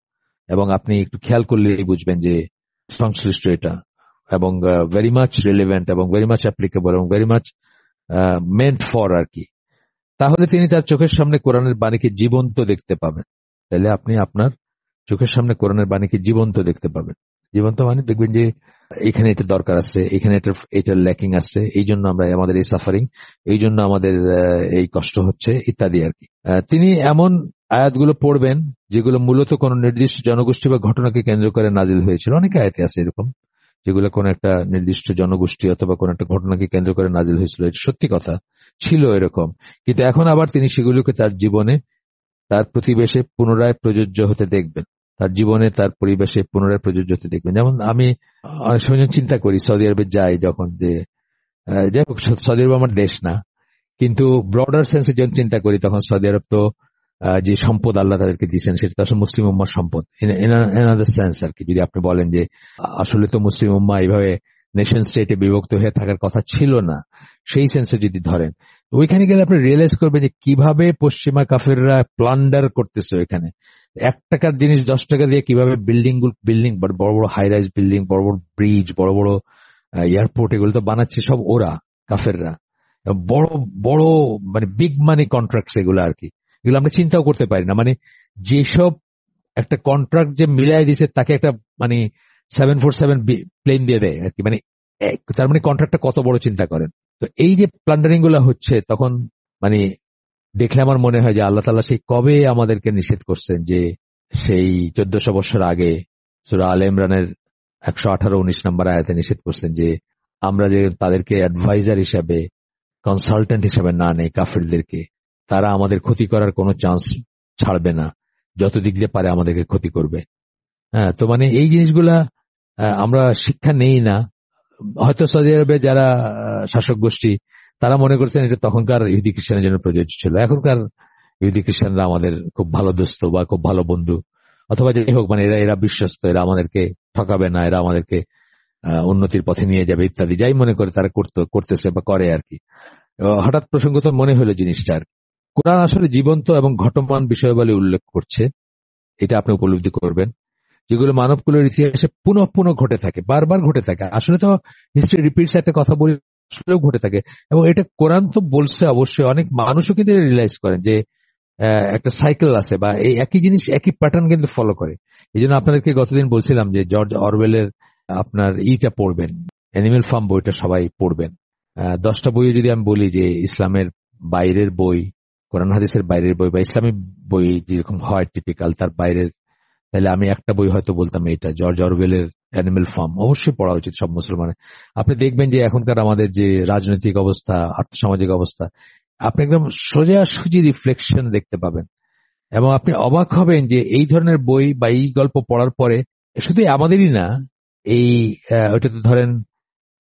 এবং আপনি একটু খেয়াল করলেই বুঝবেন যে সংশ্লিষ্ট এটা, এবং ভেরি মাচ রিলেভেন্ট এবং ভেরি মাচ অ্যাপ্লিকেবল এবং ভেরি মাচ মেন্ট ফর আর কি। তাহলে তিনি তার চোখের সামনে কোরআনের বাণীকে জীবন্ত দেখতে পাবেন। তাহলে আপনি আপনার চোখের সামনে কোরআনের বাণীকে জীবন্ত দেখতে পাবেন। জীবন্ত মানে দেখবেন যে এখানে এটা দরকার আছে, এখানে এটা ল্যাকিং আছে, এই জন্য আমরা আমাদের এই সাফারিং, এই জন্য আমাদের এই কষ্ট হচ্ছে ইত্যাদি আর কি। তিনি এমন আয়াতগুলো পড়বেন যেগুলো মূলত কোন নির্দিষ্ট জনগোষ্ঠী বা ঘটনাকে কেন্দ্র করে নাজিল হয়েছিল। অনেক আয়াতে আছে এরকম যেগুলো কোন একটা নির্দিষ্ট জনগোষ্ঠী অথবা কোন একটা ঘটনাকে কেন্দ্র করে নাজিল হয়েছিল, এটা সত্যি কথা, ছিল এরকম। কিন্তু এখন আবার তিনি সেগুলোকে তার জীবনে, তার প্রতিবেশে পুনরায় প্রযোজ্য হতে দেখবেন, তার জীবনে তার পরিবেশে পুনরায় প্রযোজ্য হতে দেখবেন। যেমন আমি অনেক সময় চিন্তা করি, সৌদি আরবে যাই যখন, যে যাই হোক সৌদি আরব আমার দেশ না, কিন্তু ব্রডার সেন্সে যখন চিন্তা করি তখন সৌদি আরব তো যে সম্পদ আল্লাহ তাদেরকে দিচ্ছেন সেটা তো আসলে মুসলিম উম্মার সম্পদ এনাদার সেন্স আর কি। যদি আপনি বলেন যে আসলে তো মুসলিম উম্মা এইভাবে নেশন স্টেটে বিভক্ত হয়ে থাকার কথা ছিল না, সেই সেন্সে যদি ধরেন, ওইখানে গেলে আপনি রিয়েলাইজ করবেন যে কিভাবে পশ্চিমা কাফেররা প্লান্ডার করতেছে ওইখানে। 1 টাকার জিনিস 10 টাকা দিয়ে কিভাবে বিল্ডিং বড় বড় হাই রাইজ বিল্ডিং, বড় বড় ব্রিজ, বড় বড় এয়ারপোর্ট, এগুলো তো বানাচ্ছে সব ওরা, কাফেররা। বড় বড় মানে বিগ মানি কন্ট্রাক্ট এগুলো আর কি, এগুলো আমরা চিন্তাও করতে পারি না। মানে যেসব একটা কন্ট্রাক্ট যে মিলাই দিছে তাকে একটা মানে 747 প্লেন দিয়ে দেয় আর কি, মানে তার মানে কন্ট্রাক্টটা কত বড় চিন্তা করেন। তো এই যে প্লান্ডারিং গুলো হচ্ছে তখন মানে দেখলে আমার মনে হয় যে আল্লাহ তাআলা সেই কবে আমাদেরকে নিষেধ করছেন, যে সেই 1400 বছর আগে সূরা আলে ইমরানের 118-19 নম্বর আয়াতে নিষেধ করছেন যে আমরা যে তাদেরকে অ্যাডভাইজার হিসাবে, কনসালটেন্ট হিসাবে না নেই কাফিরদেরকে, তারা আমাদের ক্ষতি করার কোনো চান্স ছাড়বে না, যত দিক দিয়ে পারে আমাদেরকে ক্ষতি করবে। হ্যাঁ, তো মানে এই জিনিসগুলা আমরা শিক্ষা নেই না। হয়তো সৌদি আরবে যারা শাসক গোষ্ঠী তারা মনে করছেন এটা তখনকার ইহুদি খ্রিস্টানের জন্য প্রযোজ্য ছিল, এখনকার ইহুদি খ্রিস্টানরা আমাদের খুব ভালো দোস্ত বা খুব ভালো বন্ধু, অথবা যাই হোক মানে এরা বিশ্বস্ত, এরা আমাদেরকে ঠকাবে না, এরা আমাদেরকে উন্নতির পথে নিয়ে যাবে ইত্যাদি, যাই মনে করে তারা করতেছে বা করে আর কি। হঠাৎ প্রসঙ্গত মনে হলো জিনিসটা আর কি। কোরআন আসলে জীবন্ত এবং ঘটমান বিষয়াবলী উল্লেখ করছে, এটা আপনি উপলব্ধি করবেন, যেগুলো মানবকুলের ইতিহাসে পুনঃ পুনঃ ঘটে থাকে, বারবার ঘটে থাকে। আসলে তো হিস্ট্রি রিপিটস একটা কথা বলি, আসলেও ঘটে থাকে। এবং এটা কোরআন তো বলছে, অবশ্যই অনেক মানুষও কিন্তু রিয়েলাইজ করেন যে একটা সাইকেল আছে বা এই একই জিনিস একই প্যাটার্ন কিন্তু ফলো করে। এই জন্য আপনাদেরকে গতদিন বলছিলাম যে জর্জ অরওয়েলের আপনার ইটা পড়বেন, অ্যানিমেল ফার্ম বইটা সবাই পড়বেন। 10টা বই যদি আমি বলি যে ইসলামের বাইরের বই, কোরআন হাদিসের বাইরের বই বা ইসলামিক বই যেরকম হয় টিপিক্যাল তার বাইরের, তাহলে আমি একটা বই হয়তো বলতাম এটা জর্জ অরওয়েলের অ্যানিমেল ফার্ম, অবশ্যই পড়া উচিত সব মুসলমানের। আপনি দেখবেন যে এখনকার আমাদের যে রাজনৈতিক অবস্থা, আর্থসামাজিক অবস্থা, আপনি একদম সোজাসুজি রিফ্লেকশন দেখতে পাবেন এবং আপনি অবাক হবেন যে এই ধরনের বই বা এই গল্প পড়ার পরে শুধু আমাদেরই না, এই ওইটা তো ধরেন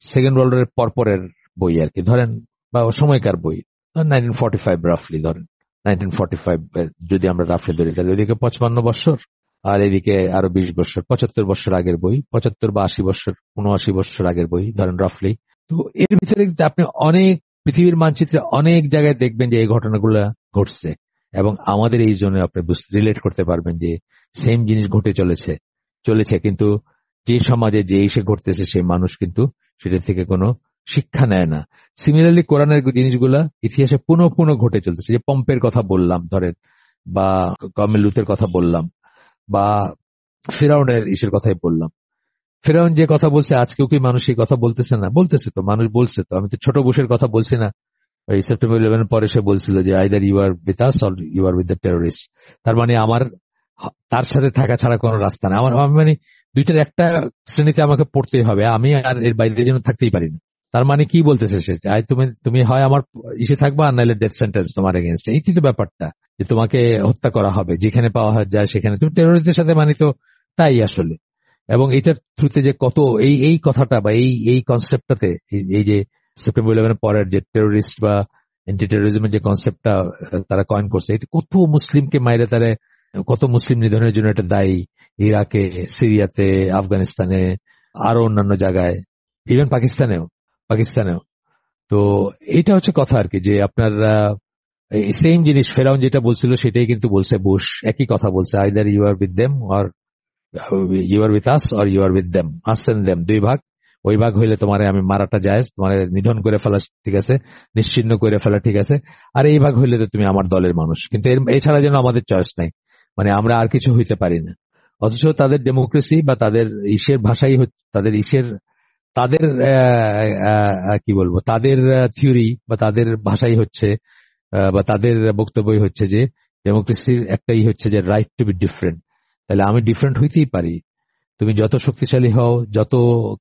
সেকেন্ড ওয়ার্ল্ড ওয়ারের পরপরের বই আর কি, ধরেন বা সময়কার বই 1945 রাফলি ধরেন, 1945 যদি আমরা রাফলি ধরি তাহলে ওইদিকে 55 বছর আর এদিকে আরো 20 বছর, 75 বছর আগের বই, 75 বা 80 বছর, 79 বছর আগের বই ধরেন রাফলি। তো এর ভিতরে আপনি অনেক পৃথিবীর মানচিত্রে অনেক জায়গায় দেখবেন যে এই ঘটনাগুলো ঘটছে এবং আমাদের এই জন্য আপনি রিলেট করতে পারবেন যে সেম জিনিস ঘটে চলেছে, কিন্তু যে সমাজে যে এসে ঘটতেছে সেই মানুষ কিন্তু সেটা থেকে কোনো শিক্ষা নেয় না। সিমিলারলি কোরআনের জিনিসগুলা ইতিহাসে পুনঃ পুনঃ ঘটে চলতেছে, যে পম্পের কথা বললাম ধরেন, বা কওমে লুতের কথা বললাম, বা ফিরাউনের ইসের কথাই বললাম। ফিরাউন যে কথা বলছে আজকেও কি মানুষ এই কথা বলতেছে না? বলতেছে তো, মানুষ বলছে তো। আমি তো ছোট বুশের কথা বলছি না, ওই সেপ্টেম্বর 11 পরে সে বলছিল যে either you are with us or you are with the terrorist. তার মানে আমার তার সাথে থাকা ছাড়া কোনো রাস্তা না, আমার মানে দুইটার একটা শ্রেণীতে আমাকে পড়তেই হবে, আমি আর এর বাইরে যেন থাকতেই পারি না। তার মানে কি বলতেছে সে, তুমি হয় আমার ইসে থাকবা আর নাহলে ডেথ সেন্টেন্স তোমার এগেনস্ট। এই তো ব্যাপারটা, যে তোমাকে হত্যা করা হবে, যেখানে পাওয়া যায় সেখানে। তুমি টেরোরিস্টদের সাথে মানি তো তাই আসলে। এবং এটার থ্রুতে যে কত এই এই কথাটা বা এই কনসেপ্টটাতে, এই যে সেপ্টেম্বর 11 পরের যে টেরোরিস্ট বা অ্যান্টি টেরোরিজমের যে কনসেপ্টটা তারা কয়েন করছে, এটা কত মুসলিমকে মাইরে তারা, কত মুসলিম নিধনের জন্য এটা দায়ী। ইরাকে, সিরিয়াতে, আফগানিস্তানে, আরো অন্যান্য জায়গায়, ইভেন পাকিস্তানেও। তো এটা হচ্ছে কথা আর কি, যে আপনার সেম জিনিস ফেরাউন যেটা বলছিল সেটাই কিন্তু বলছে বুশ, একই কথা বলছে, either you are with them or you are with us or you are with them, us and them, দুই ভাগ। ওই ভাগ হইলে তোমার আমি মারাটা যায়, তোমার নিধন করে ফেলা ঠিক আছে, নিশ্চিহ্ন করে ফেলা ঠিক আছে, আর এই ভাগ হইলে তো তুমি আমার দলের মানুষ। কিন্তু এছাড়া যেন আমাদের চয়েস নাই, মানে আমরা আর কিছু হইতে পারি না। অথচ তাদের ডেমোক্রেসি বা তাদের ইসের ভাষাই তাদের ইসের, তাদের কি বলবো, তাদের থিওরি বা তাদের ভাষাই হচ্ছে বা তাদের বক্তব্যই হচ্ছে যে ডেমোক্রেসির একটাই হচ্ছে যে রাইট টু বি ডিফারেন্ট। তাহলে আমি ডিফারেন্ট হইতেই পারি, তুমি যত শক্তিশালী হও, যত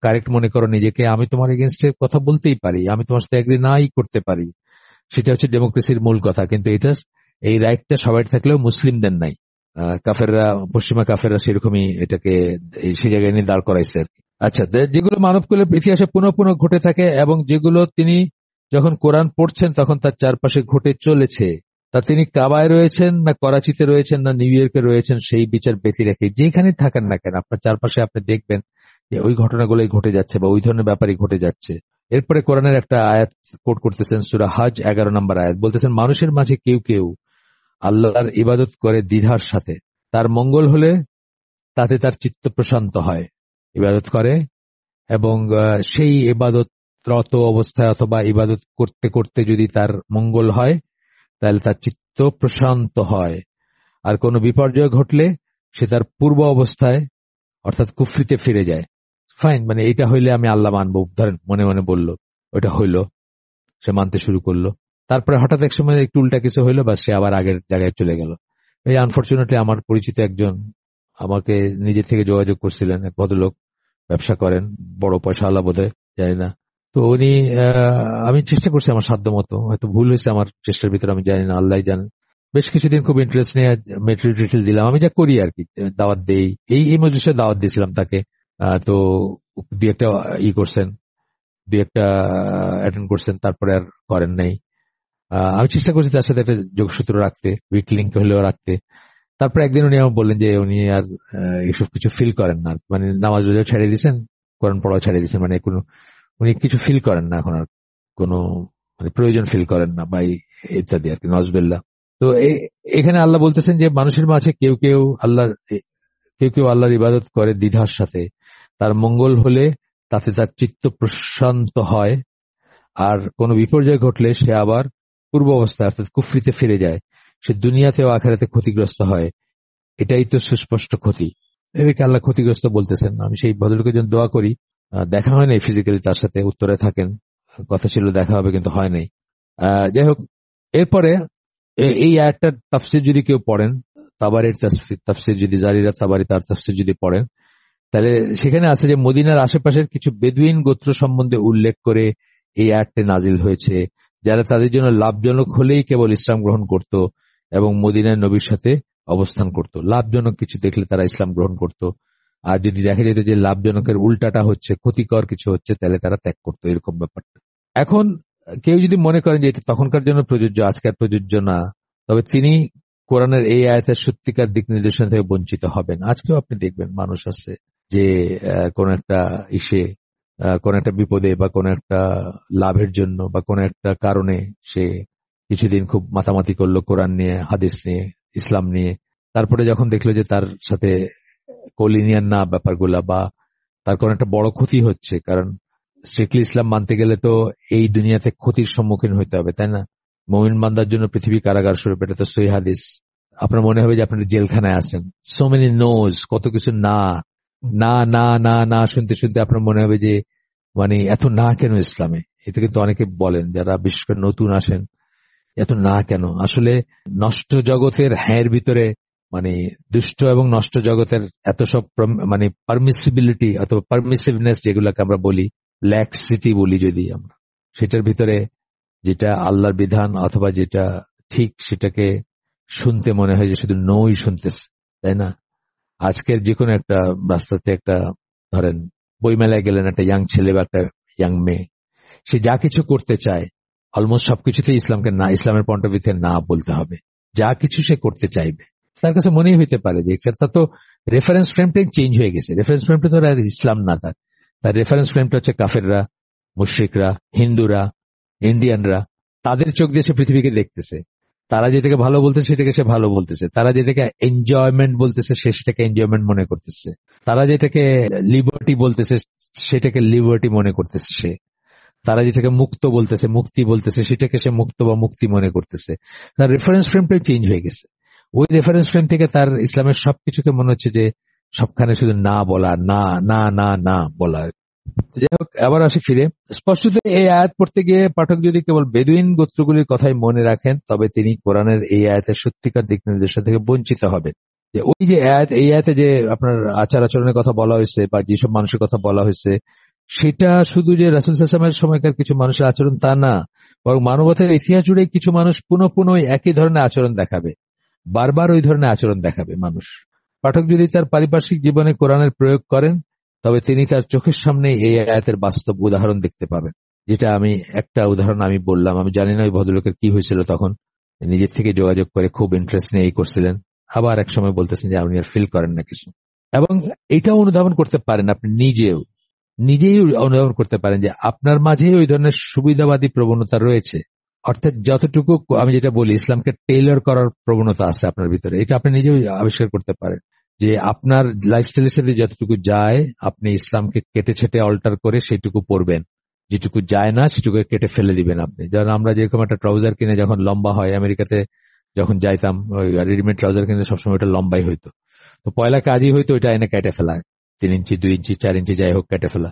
কারেক্ট মনে করো নিজেকে, আমি তোমার এগেনস্টে কথা বলতেই পারি, আমি তোমার সাথে এগ্রি নাই করতে পারি। সেটা হচ্ছে ডেমোক্রেসির মূল কথা। কিন্তু এটা, এই রাইটটা সবাই থাকলেও মুসলিমদের নাই। কাফেররা, পশ্চিমা কাফেররা সেরকমই এটাকে সেই জায়গায় নিয়ে দাঁড় করাইছে আর কি। আচ্ছা, যেগুলো মানবকুলের ইতিহাসে পুনঃ পুনঃ ঘটে থাকে এবং যেগুলো তিনি যখন কোরআন পড়ছেন তখন তার চারপাশে ঘটে চলেছে, তা তিনি কাবায় রয়েছেন না করাচিতে রয়েছেন না নিউ ইয়র্কে রয়েছেন, সেই বিচার ব্যতি রেখে যেখানে থাকেন না কেন আপনার চারপাশে আপনি দেখবেন যে ওই ঘটনাগুলোই ঘটে যাচ্ছে বা ওই ধরনের ব্যাপারই ঘটে যাচ্ছে। এরপরে কোরআনের একটা আয়াত কোট করতেছেন, সূরা হজ 11 নম্বর আয়াত, বলতেছেন মানুষের মাঝে কেউ কেউ আল্লাহর ইবাদত করে দ্বিধার সাথে, তার মঙ্গল হলে তাতে তার চিত্ত প্রশান্ত হয়। ইবাদত করে এবং সেই ইবাদতরত অবস্থায় অথবা ইবাদত করতে করতে যদি তার মঙ্গল হয় তাহলে তার চিত্ত প্রশান্ত হয়। আর কোনো বিপর্যয় ঘটলে সে তার পূর্ব অবস্থায় অর্থাৎ কুফরিতে ফিরে যায়। ফাইন, মানে এটা হইলে আমি আল্লাহ মানবো, ধরেন মনে মনে বলল, ওইটা হইল, সে মানতে শুরু করলো। তারপরে হঠাৎ এক সময় একটু উল্টা কিছু হইলো, বা সে আবার আগের জায়গায় চলে গেল। এই আনফরচুনেটলি আমার পরিচিত একজন আমাকে নিজে থেকে যোগাযোগ করছিলেন, এক ভদ্রলোক, ব্যবসা করেন, বড় পয়সাওয়ালা বোধহয়, জানি না। তো উনি, আমি চেষ্টা করছি আমার সাধ্য মতো, হয়তো ভুল হয়েছে আমার চেষ্টার ভিতরে, আমি জানি না, আল্লাহ জানেন। বেশ কিছুদিন খুব ইন্টারেস্ট নিয়ে মেটেরিয়াল দিলাম, আমি যা করি আর কি, দাওয়াত দেই, এই মজলিসে দাওয়াত দিয়েছিলাম তাকে। তো দুই একটা করছেন, দুই একটা অ্যাটেন্ড করছেন, তারপরে আর করেন নাই। আমি চেষ্টা করছি তার সাথে একটা যোগসূত্র রাখতে, উইক লিঙ্ক হলেও রাখতে। তারপর একদিন উনি আমার বললেন যে উনি আর এসব কিছু ফিল করেন না, মানে নামাজ রোজা ছেড়ে দিয়েছেন, কোরআন পড়াও ছেড়ে দিয়েছেন, মানে কোনো উনি কিছু ফিল করেন না এখন, আর কোনো মানে প্রয়োজন ফিল করেন না, বা ইত্যাদি আর কি, নজবেল্লা। তো এখানে আল্লাহ বলতেছেন যে মানুষের মাঝে কেউ কেউ আল্লাহর ইবাদত করে দ্বিধার সাথে, তার মঙ্গল হলে তাতে তার চিত্ত প্রশান্ত হয়, আর কোনো বিপর্যয় ঘটলে সে আবার পূর্ব অবস্থায় অর্থাৎ কুফরিতে ফিরে যায়, সে দুনিয়াতে ও আখিরাতে ক্ষতিগ্রস্ত হয়। এটাই তো সুস্পষ্ট ক্ষতি। এদিকে আল্লাহ ক্ষতিগ্রস্ত বলতেছেন। আমি সেই ভদ্রলোকের জন্য দোয়া করি। দেখা হয় নাই ফিজিক্যালি তার সাথে, উত্তরে থাকেন, কথা ছিল দেখা হবে, কিন্তু হয় নাই। যাই হোক, এরপরে এই আয়াতটার তাফসির যদি কেউ পড়েন, তাবারির তাফসির যদি, জারিরা তাবারি তার তাফসির যদি পড়েন, তাহলে সেখানে আছে যে মদিনার আশেপাশের কিছু বেদুইন গোত্র সম্বন্ধে উল্লেখ করে এই আয়াতটি নাজিল হয়েছে, যারা তাদের জন্য লাভজনক হলেই কেবল ইসলাম গ্রহণ করত এবং মদিনার নবীর সাথে অবস্থান করত। লাভজনক কিছু দেখলে তারা ইসলাম গ্রহণ করত, আর যদি দেখা যেত যে লাভজনকের উল্টাটা হচ্ছে, ক্ষতিকর কিছু হচ্ছে, তাহলে তারা ত্যাগ করতো, এরকম ব্যাপারটা। এখন কেউ যদি মনে করেন যে এটা তখনকার জন্য প্রযোজ্য, আজকাল প্রযোজ্য না, তবে তিনি কোরআনের এই আয়াতের সত্যিকার দিক নির্দেশন থেকে বঞ্চিত হবেন। আজকেও আপনি দেখবেন মানুষ আছে যে কোন একটা কোন একটা বিপদে বা কোন একটা লাভের জন্য বা কোন একটা কারণে সে কিছুদিন খুব মাতামাতি করলো কোরআন নিয়ে, হাদিস নিয়ে, ইসলাম নিয়ে। তারপরে যখন দেখলো যে তার সাথে কলিনিয়ান না ব্যাপারগুলা, বা তার কোন একটা বড় ক্ষতি হচ্ছে, কারণ স্ট্রিক্টলি ইসলাম মানতে গেলে তো এই দুনিয়াতে ক্ষতির সম্মুখীন হইতে হবে, তাই না? মুমিন বান্দার জন্য পৃথিবী কারাগার স্বরূপ, এটা তো সহিহ হাদিস। আপনার মনে হবে যে আপনি জেলখানায় আছেন। সো মেনি নোজ, কত কিছু না না না না না শুনতে শুনতে আপনার মনে হবে যে মানে এত না কেন ইসলামে। এটা কিন্তু অনেকে বলেন যারা বিশেষ করে নতুন আসেন, এত না কেন। আসলে নষ্ট জগতের হ্যাঁর ভিতরে, মানে দুষ্ট এবং নষ্ট জগতের এত সব মানে পারমিসিবিলিটি অথবা পারমিসিভনেস যেগুলোকে আমরা বলি, ল্যাক্সিটি বলি যদি আমরা, সেটার ভিতরে যেটা আল্লাহর বিধান অথবা যেটা ঠিক, সেটাকে শুনতে মনে হয় যে শুধু নই শুনতেছে, তাই না? আজকের যে কোনো একটা রাস্তাতে একটা, ধরেন বইমেলায় গেলেন, একটা ইয়াং ছেলে বা একটা ইয়াং মেয়ে, সে যা কিছু করতে চায় অলমোস্ট সবকিছুতেই ইসলামকে না, ইসলামের পয়েন্ট অফ ভিউতে না বলতে হবে। যা কিছু সে করতে চাইবে, তার কাছে মনেই হইতে পারে যে তার তো রেফারেন্স ফ্রেমটাই চেঞ্জ হয়ে গেছে। রেফারেন্স ফ্রেমটা তো আর ইসলাম না, তার রেফারেন্স ফ্রেমটা হচ্ছে কাফেররা, মুশরিকরা, হিন্দুরা, ইন্ডিয়ানরা। তাদের চোখ দিয়ে সে পৃথিবীকে দেখতেছে। তারা যেটাকে ভালো বলতেছে সেটাকে সে ভালো বলতেছে, তারা যেটাকে এনজয়মেন্ট বলতেছে সে সেটাকে এনজয়মেন্ট মনে করতেছে, তারা যেটাকে লিবার্টি বলতেছে সেটাকে লিবার্টি মনে করতেছে সে, তারা যেটাকে মুক্ত বলতেছে, মুক্তি বলতেছে, সেটাকে সে মুক্ত বা মুক্তি মনে করতেছে। তার রেফারেন্স ফ্রেমটাই চেঞ্জ হয়ে গেছে। ওই রেফারেন্স ফ্রেম থেকে তার ইসলামের সবকিছুকে মনে হচ্ছে যে সবখানে শুধু না বলা, না না না না বলা। যাই হোক, আবার আসি ফিরে। স্পষ্টত এই আয়াত পড়তে গিয়ে পাঠক যদি কেবল বেদুইন গোত্রগুলির কথাই মনে রাখেন, তবে তিনি কোরআনের এই আয়াতের সত্যিকার দিক নির্দেশনা থেকে বঞ্চিত হবেন। যে ওই যে আয়াত, এই আয়াতে যে আপনার আচার আচরণের কথা বলা হয়েছে বা যেসব মানুষের কথা বলা হয়েছে, সেটা শুধু যে রাসূল সাল্লাল্লাহু আলাইহি ওয়াসাল্লামের সময়কার কিছু মানুষের আচরণ তা না, বরং মানবতার ইতিহাস জুড়ে কিছু মানুষ পুনঃ পুনঃ একই ধরনের আচরণ দেখাবে, বারবার ওই ধরনের আচরণ দেখাবে মানুষ। পাঠক যদি তার পারিপার্শ্বিক জীবনে কোরআনের প্রয়োগ করেন, তবে তিনি তার চোখের সামনে এই আয়াতের বাস্তব উদাহরণ দেখতে পাবেন। যেটা আমি একটা উদাহরণ আমি বললাম, আমি জানি না ওই ভদ্রলোকের কি হয়েছিল তখন, নিজের থেকে যোগাযোগ করে খুব ইন্টারেস্ট নিয়ে এই করছিলেন, আবার এক সময় বলতেছেন যে আপনি আর ফিল করেন না কিছু। এবং এটাও অনুধাবন করতে পারেন আপনি নিজেই অনুধাবন করতে পারেন যে আপনার মাঝেই ওই ধরনের সুবিধাবাদী প্রবণতা রয়েছে। অর্থাৎ যতটুকু আমি যেটা বলি, ইসলামকে টেইলর করার প্রবণতা আছে আপনার ভিতরে, এটা আপনি নিজেও আবিষ্কার করতে পারেন। যে আপনার লাইফস্টাইলের সাথে যতটুকু যায় আপনি ইসলামকে কেটে ছেটে অল্টার করে সেটুকু পরবেন, যেটুকু যায় না সেটুকু কেটে ফেলে দিবেন আপনি। যেমন আমরা যেরকম একটা ট্রাউজার কিনে যখন লম্বা হয়, আমেরিকাতে যখন যাইতাম ওই রেডিমেড ট্রাউজার কিনে সবসময় ওটা লম্বাই হইতো, তো পয়লা কাজই হয়তো ওইটা এনে কেটে ফেলা, 3 ইঞ্চি 2 ইঞ্চি 4 ইঞ্চি যাই হোক কেটে ফেলা।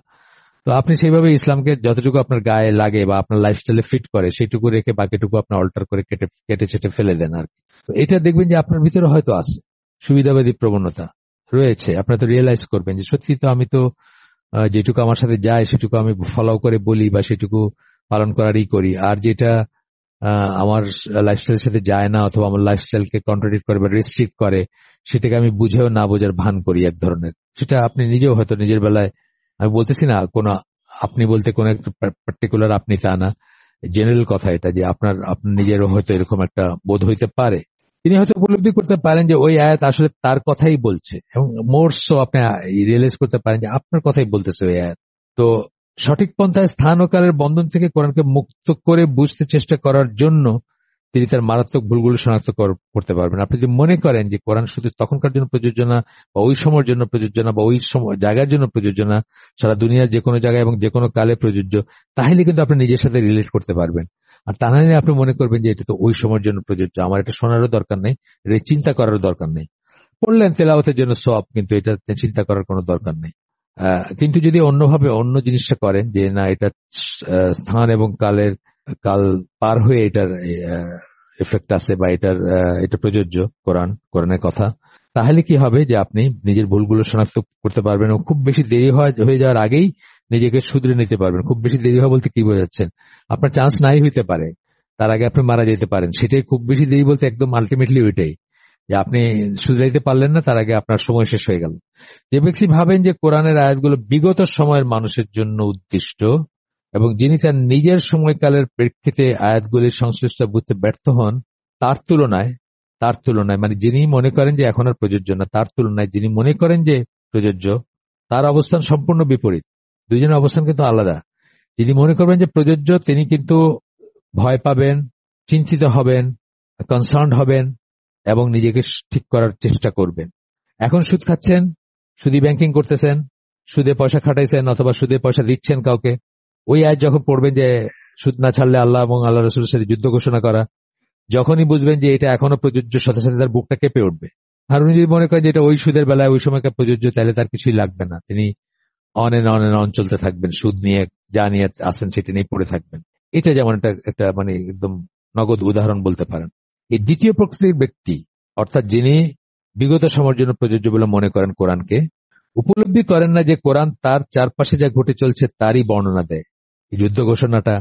তো আপনি সেইভাবে ইসলামকে যতটুকু আপনার গায়ে লাগে বা আপনার লাইফস্টাইলে ফিট করে সেটুকু রেখে বাকিটুকু আপনার অল্টার করে কেটে কেটে ছেটে ফেলে দেন আর কি। তো এটা দেখবেন যে আপনার ভিতরে হয়তো আছে সুবিধাবাদী প্রবণতা রয়েছে, আপনার তো রিয়েলাইজ করবেন যে সত্যি তো আমি তো যেটুকু আমার সাথে যায় সেটুকু আমি ফলো করে বলি বা সেটুকু পালন করারই করি, আর যেটা আমার লাইফস্টাইলের সাথে যায় না অথবা আমার লাইফস্টাইলকে কন্ট্রাডিক্ট করে বা রেস্ট্রিক্ট করে সেটাকে আমি বুঝেও না বোঝার ভান করি এক ধরনের। সেটা আপনি নিজেও হয়তো নিজের বেলায়, আমি বলতেছি না কোনো আপনি বলতে কোনো একটা পার্টিকুলার আপনি তা না, জেনারেল কথা এটা, যে আপনার নিজেরও হয়তো এরকম একটা বোধ হইতে পারে। তিনি হয়তো উপলব্ধি করতে পারেন যে ওই আয়াত আসলে তার কথাই বলছে, এবং মোর সো আপনি রিয়েলাইজ করতে পারেন যে আপনার কথাই বলতেছে ওই আয়াত। তো সঠিক পন্থায় স্থান ও কালের বন্ধন থেকে কোরআনকে মুক্ত করে বুঝতে চেষ্টা করার জন্য তিনি তার মারাত্মক ভুলগুলো শনাক্ত করতে পারবেন। আপনি যদি মনে করেন যে কোরআন শুধু তখনকার জন্য প্রযোজ্য না বা ওই সময়ের জন্য প্রযোজ্য না বা ওই জায়গার জন্য প্রযোজ্য না, সারা দুনিয়ার যে কোনো জায়গায় এবং যে কোনো কালে প্রযোজ্য, তাহলে কিন্তু আপনি নিজের সাথে রিলেট করতে পারবেন। আর তা না হলে আপনি মনে করবেন যে এটা তো ওই সময়ের জন্য প্রযোজ্য, আমার এটা শোনারও দরকার নেই, এটা চিন্তা করারও দরকার নেই। পড়লেন তেলাওয়াতের জন্য সওয়াব, কিন্তু এটা চিন্তা করার কোনো দরকার নেই। কিন্তু যদি অন্যভাবে অন্য জিনিসটা করেন যে না এটা স্থান এবং কাল পার হয়ে এটার এফেক্ট আছে বা এটা প্রযোজ্য কোরআনের কথা, তাহলে কি হবে যে আপনি নিজের ভুলগুলো শনাক্ত করতে পারবেন এবং খুব বেশি দেরি হয়ে যাওয়ার আগেই নিজেকে শুধরে নিতে পারবেন। খুব বেশি দেরি হওয়া বলতে কি বোঝাচ্ছেন? আপনার চান্স নাই হইতে পারে, তার আগে আপনি মারা যেতে পারেন, সেটাই খুব বেশি দেরি বলতে একদম আলটিমেটলি ওইটাই যে আপনি শুধরাইতে পারলেন না, তার আগে আপনার সময় শেষ হয়ে গেল। যে ব্যক্তি ভাবেন যে কোরআনের আয়াতগুলো বিগত সময়ের মানুষের জন্য উদ্দিষ্ট এবং যিনি তার নিজের সময়কালের প্রেক্ষিতে আয়াতগুলির সংশ্লিষ্ট বুঝতে ব্যর্থ হন, তার তুলনায় মানে যিনি মনে করেন যে এখন আর প্রযোজ্য না, তার তুলনায় যিনি মনে করেন যে প্রযোজ্য, তার অবস্থান সম্পূর্ণ বিপরীত। দুইজনের অবস্থান কিন্তু আলাদা। যিনি মনে করবেন যে প্রযোজ্য তিনি কিন্তু ভয় পাবেন, চিন্তিত হবেন, কনসার্ন হবেন এবং নিজেকে ঠিক করার চেষ্টা করবেন। এখন সুদ খাচ্ছেন, সুদী ব্যাংকিং করতেছেন, সুদে পয়সা খাটাইছেন অথবা সুদে পয়সা দিচ্ছেন কাউকে, ওই আয়াত যখন পড়বেন যে সুদ না ছাড়লে আল্লাহ এবং আল্লাহ রাসূলের সাথে যুদ্ধ ঘোষণা করা, যখনই বুঝবেন যে এটা এখনো প্রযোজ্য, সাথে সাথে তার বুকটা কেঁপে উঠবে। আর উনি যদি মনে করেন যে এটা ওই সুদের বেলায় ওই সময়কার প্রযোজ্য, তাহলে তার কিছুই লাগবে না, তিনি অন এন্ড অন চলতে থাকবেন, সুদ নিয়ে যা নিয়ে আসেন সেটা নিয়ে পড়ে থাকবেন। এটা যেমন একটা মানে একদম নগদ উদাহরণ বলতে পারেন। এই দ্বিতীয় প্রকৃতির ব্যক্তি, অর্থাৎ যিনি বিগত সময়ের জন্য প্রযোজ্য বলে মনে করেন কোরআনকে, উপলব্ধি করেন না যে কোরআন তার চারপাশে যা ঘটে চলছে তারই বর্ণনা দেয়। এই যুদ্ধ ঘোষণাটা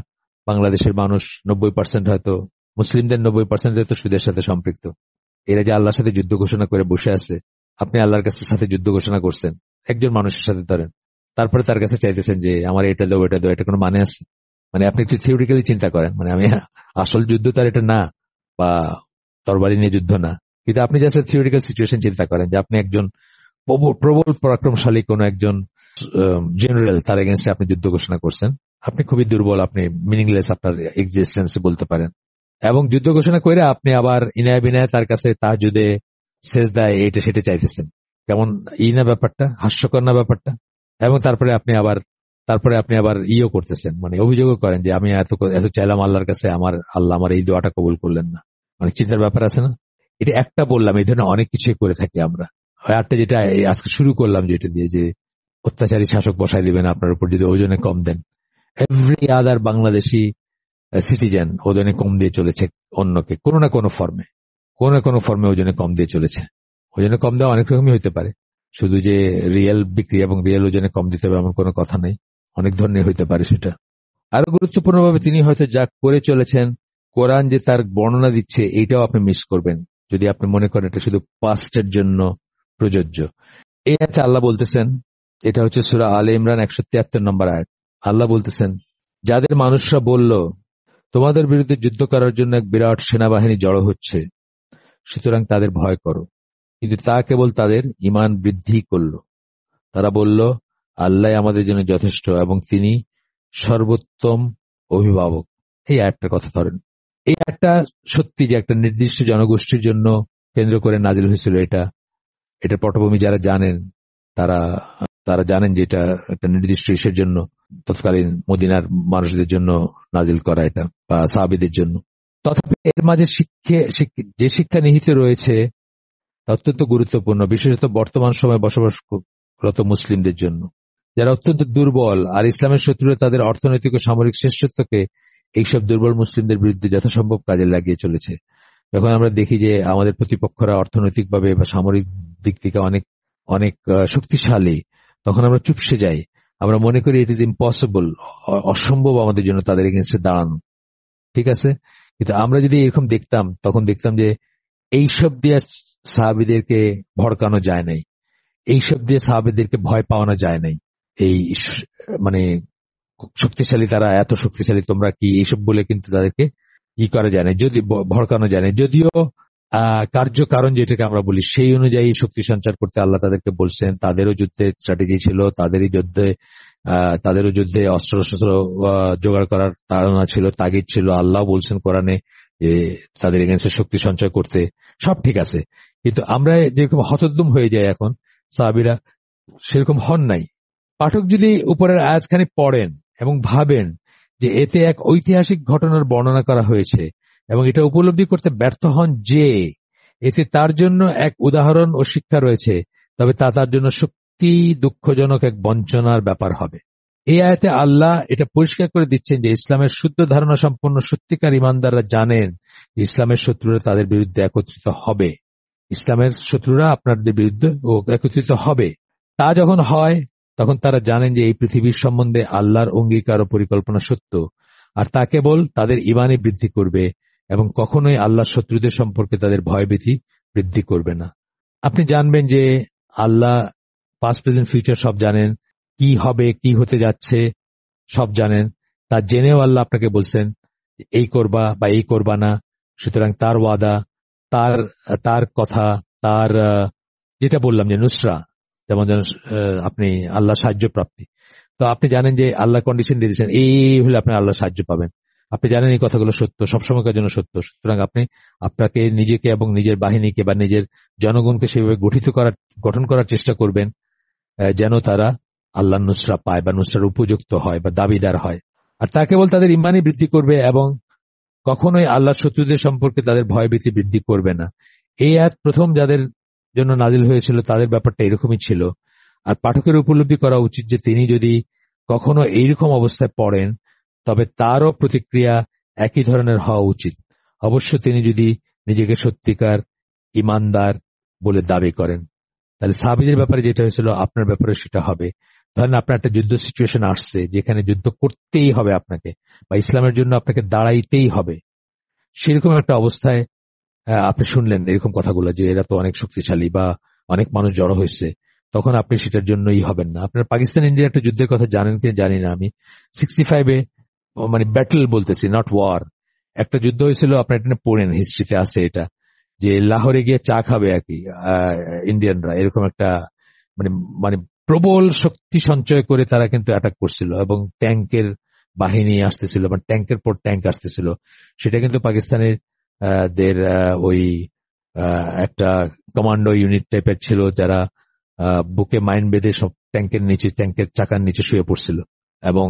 বাংলাদেশের মানুষ 90% হয়তো, মুসলিমদের 90% হয়তো সুদের সাথে সম্পৃক্ত। এরা যে আল্লাহর সাথে যুদ্ধ ঘোষণা করে বসে আছে, আপনি আল্লাহর কাছে সাথে যুদ্ধ ঘোষণা করছেন একজন মানুষের সাথে ধরেন, তারপরে তার কাছে চাইতেছেন যে আমার এটা দাও এটা দাও, এটা কোনো মানে আছে? মানে আপনি একটু থিওরিক্যালি চিন্তা করেন, মানে আমি আসল যুদ্ধ তার এটা না, বা তরবারি নিয়ে যুদ্ধ না, কিন্তু আপনি জাস্ট থিওরিক্যাল সিচুয়েশন চিন্তা করেন যে আপনি একজন প্রবল পরাক্রমশালী কোন একজন জেনারেল, তার এগেনস্টে আপনি যুদ্ধ ঘোষণা করছেন। আপনি খুবই দুর্বল, আপনি মিনিংলেস আপনার এক্সিস্টেন্স বলতে পারেন, এবং যুদ্ধ ঘোষণা করে আপনি আবার ইনায় বিনায় তার কাছে তাহাজ্জুদে সেজদায় এটা সেটা চাইতেছেন। কেমন না ব্যাপারটা, হাস্যকর না ব্যাপারটা? এবং তারপরে আপনি আবার ইও করতেছেন, মানে অভিযোগও করেন যে আমি এত চাইলাম আল্লাহর কাছে, আল্লাহ আমার এই দোয়াটা কবুল করলেন না। অনেক চিন্তার ব্যাপার আছে না? এটা একটা বললাম, এই ধরনের অনেক কিছুই করে থাকি আমরা। আরেকটা যেটা আজকে শুরু করলাম যেটা দিয়ে, যে অত্যাচারী শাসক বসাই দিবেন আপনার উপর যদি ওজনে কম দেন। এভরি আদার বাংলাদেশি সিটিজেন ওজনে কম দিয়ে চলেছে অন্যকে, কোনো না কোনো ফর্মে ওজনে কম দিয়ে চলেছে। ওজনে কম দেওয়া অনেক রকমই হইতে পারে, শুধু যে রিয়েল বিক্রি এবং রিয়েল ওজনে কম দিতে হবে এমন কোনো কথা নেই, অনেক ধরনের হইতে পারে সেটা। আরো গুরুত্বপূর্ণভাবে তিনি হয়তো যা করে চলেছেন, কোরআন যে তার বর্ণনা দিচ্ছে এইটাও আপনি মিস করবেন যদি আপনি মনে করেন এটা শুধু পাস্টের জন্য প্রযোজ্য। এই আয়াতে আল্লাহ বলতেছেন, এটা হচ্ছে সূরা আলে ইমরান 173 নম্বর আয়াত। আল্লাহ বলতেছেন, যাদের মানুষরা বলল তোমাদের বিরুদ্ধে যুদ্ধ করার জন্য এক বিরাট সেনাবাহিনী জড়ো হচ্ছে, সুতরাং তাদের ভয় করো, কিন্তু তা কেবল তাদের ঈমান বৃদ্ধি করল। তারা বলল আল্লাহ আমাদের জন্য যথেষ্ট এবং তিনি সর্বোত্তম অভিভাবক। এই আয়াতটার কথা ধরেন। এই আয়াতটা সত্যি যে একটা নির্দিষ্ট জনগোষ্ঠীর জন্য কেন্দ্র করে নাজিল হয়েছিল। এটার পটভূমি যারা জানেন তারা জানেন যে এটা একটা নির্দিষ্ট ইসের জন্য, তৎকালীন মদিনার মানুষদের জন্য নাজিল করা, এটা বা সাহাবীদের জন্য। তথাপি এর মাঝে যে শিক্ষা নিহিত রয়েছে তা অত্যন্ত গুরুত্বপূর্ণ, বিশেষত বর্তমান সময়ে বসবাসরত মুসলিমদের জন্য, যারা অত্যন্ত দুর্বল। আর ইসলামের শত্রুরা তাদের অর্থনৈতিক ও সামরিক শ্রেষ্ঠত্বকে এইসব দুর্বল মুসলিমদের বিরুদ্ধে যথাসম্ভব কাজে লাগিয়ে চলেছে। যখন আমরা দেখি যে আমাদের প্রতিপক্ষরা অর্থনৈতিকভাবে বা সামরিক দিক থেকে অনেক অনেক শক্তিশালী, তখন আমরা চুপসে যাই। আমরা মনে করি ইট ইজ ইম্পসিবল, অসম্ভব আমাদের জন্য তাদের এগেন্স্টে দাঁড়ানো। ঠিক আছে, কিন্তু আমরা যদি এরকম দেখতাম, তখন দেখতাম যে এইসব দিয়ে সাহাবীদেরকে ভড়কানো যায় নাই, এইসব দিয়ে সাহাবীদেরকে ভয় পাওয়ানো যায় নাই। এই মানে শক্তিশালী, তারা এত শক্তিশালী, তোমরা কি, এইসব বলে কিন্তু তাদেরকে করা যায় না, যদি ভড়কানো যায় না। যদিও কার্যকারণ যেটাকে আমরা বলি সেই অনুযায়ী শক্তি সঞ্চার করতে আল্লাহ তাদেরকে বলছেন। তাদেরও যুদ্ধে স্ট্র্যাটেজি ছিল, তাদেরও যুদ্ধে অস্ত্র শস্ত্র জোগাড় করার তাড়না ছিল, তাগিদ ছিল। আল্লাহ বলছেন কোরআনে যে তাদের এগেন্সে শক্তি সঞ্চয় করতে। সব ঠিক আছে, কিন্তু আমরা যেরকম হতোদ্যম হয়ে যাই এখন, সাহাবীরা সেরকম হন নাই। পাঠক যদি উপরের আয়াতখানি পড়েন এবং ভাবেন যে এতে এক ঐতিহাসিক ঘটনার বর্ণনা করা হয়েছে এবং এটা উপলব্ধি করতে ব্যর্থ হন যে এতে তার জন্য এক উদাহরণ ও শিক্ষা রয়েছে, তবে তা তার জন্য সত্যি দুঃখজনক এক বঞ্চনার ব্যাপার হবে। এই আয়াতে আল্লাহ এটা পরিষ্কার করে দিচ্ছেন যে ইসলামের শুদ্ধ ধারণা সম্পন্ন সত্যিকার ইমানদাররা জানেন যে ইসলামের শত্রুরা তাদের বিরুদ্ধে একত্রিত হবে। ইসলামের শত্রুরা আপনাদের বিরুদ্ধে একত্রিত হবে। তা যখন হয় তখন তারা জানেন যে এই পৃথিবীর সম্বন্ধে আল্লাহর অঙ্গীকার ও পরিকল্পনা সত্য, আর তা কেবল তাদের ঈমানে বৃদ্ধি করবে এবং কখনোই আল্লাহর শত্রুদের সম্পর্কে তাদের ভয়ভীতি বৃদ্ধি করবে না। আপনি জানবেন যে আল্লাহ পাস্ট প্রেজেন্ট ফিউচার সব জানেন, কি হবে কি হতে যাচ্ছে সব জানেন। তা জেনেও আল্লাহ আপনাকে বলছেন এই করবা বা এই করবা না। সুতরাং তার ওয়াদা, তার কথা, তার যেটা বললাম যে নুসরা, যেমন আপনি আল্লাহ সাহায্য প্রাপ্তি, তো আপনি জানেন যে আল্লাহ কন্ডিশন দিয়ে দিচ্ছেন এই হলে আপনি আল্লাহ সাহায্য পাবেন। আপনি জানেন এই কথাগুলো সত্য, সবসময়ের জন্য সত্য। সুতরাং আপনি আপনাকে নিজেকে এবং নিজের বাহিনীকে বা নিজের জনগণকে সেভাবে গঠন করার চেষ্টা করবেন যেন তারা আল্লাহ নুসরা পায় বা নুসরার উপযুক্ত হয় বা দাবিদার হয়। আর তা কেবল তাদের ইমানই বৃদ্ধি করবে এবং কখনোই আল্লাহর শত্রুদের সম্পর্কে তাদের ভয়ভীতি বৃদ্ধি করবে না। এই আয়াত প্রথম যাদের জন্য নাজিল হয়েছিল তাদের ব্যাপারটা এরকমই ছিল। আর পাঠকের উপলব্ধি করা উচিত যে তিনি যদি কখনো এইরকম অবস্থায় পড়েন তবে তারও প্রতিক্রিয়া একই ধরনের হওয়া উচিত। অবশ্য তিনি যদি নিজেকে সত্যিকার ইমানদার বলে দাবি করেন। তাহলে সাহাবীদের ব্যাপারে যেটা হয়েছিল আপনার ব্যাপারে সেটা হবে। ধরেন আপনার একটা যুদ্ধ সিচুয়েশন আসছে যেখানে যুদ্ধ করতেই হবে আপনাকে, বা ইসলামের জন্য আপনাকে দাঁড়াইতেই হবে। সেরকম একটা অবস্থায় আপনি শুনলেন এরকম কথাগুলো যে এরা তো অনেক শক্তিশালী বা অনেক মানুষ জড়ো হয়েছে, তখন আপনি সেটার জন্যই হবেন না। আপনার পাকিস্তান ইন্ডিয়ার একটা যুদ্ধের কথা জানেন কি জানি না আমি, 65-এ, মানে ব্যাটল বলতেছি, নট ওয়ার, একটা যুদ্ধ হয়েছিল। আপনার এটা পড়েন, হিস্ট্রিতে আছে এটা, যে লাহোরে গিয়ে চা খাবে আর কি ইন্ডিয়ানরা, এরকম একটা মানে মানে প্রবল শক্তি সঞ্চয় করে তারা কিন্তু অ্যাটাক করছিল এবং ট্যাঙ্কের বাহিনী আসতেছিল, মানে ট্যাঙ্কের পর ট্যাঙ্ক আসতেছিল। সেটা কিন্তু পাকিস্তানের ওই একটা কমান্ডো ইউনিট টাইপের ছিল যারা বুকে মাইন বেঁধে সব ট্যাঙ্কের নিচে, ট্যাঙ্কের চাকার নিচে শুয়ে পড়ছিল এবং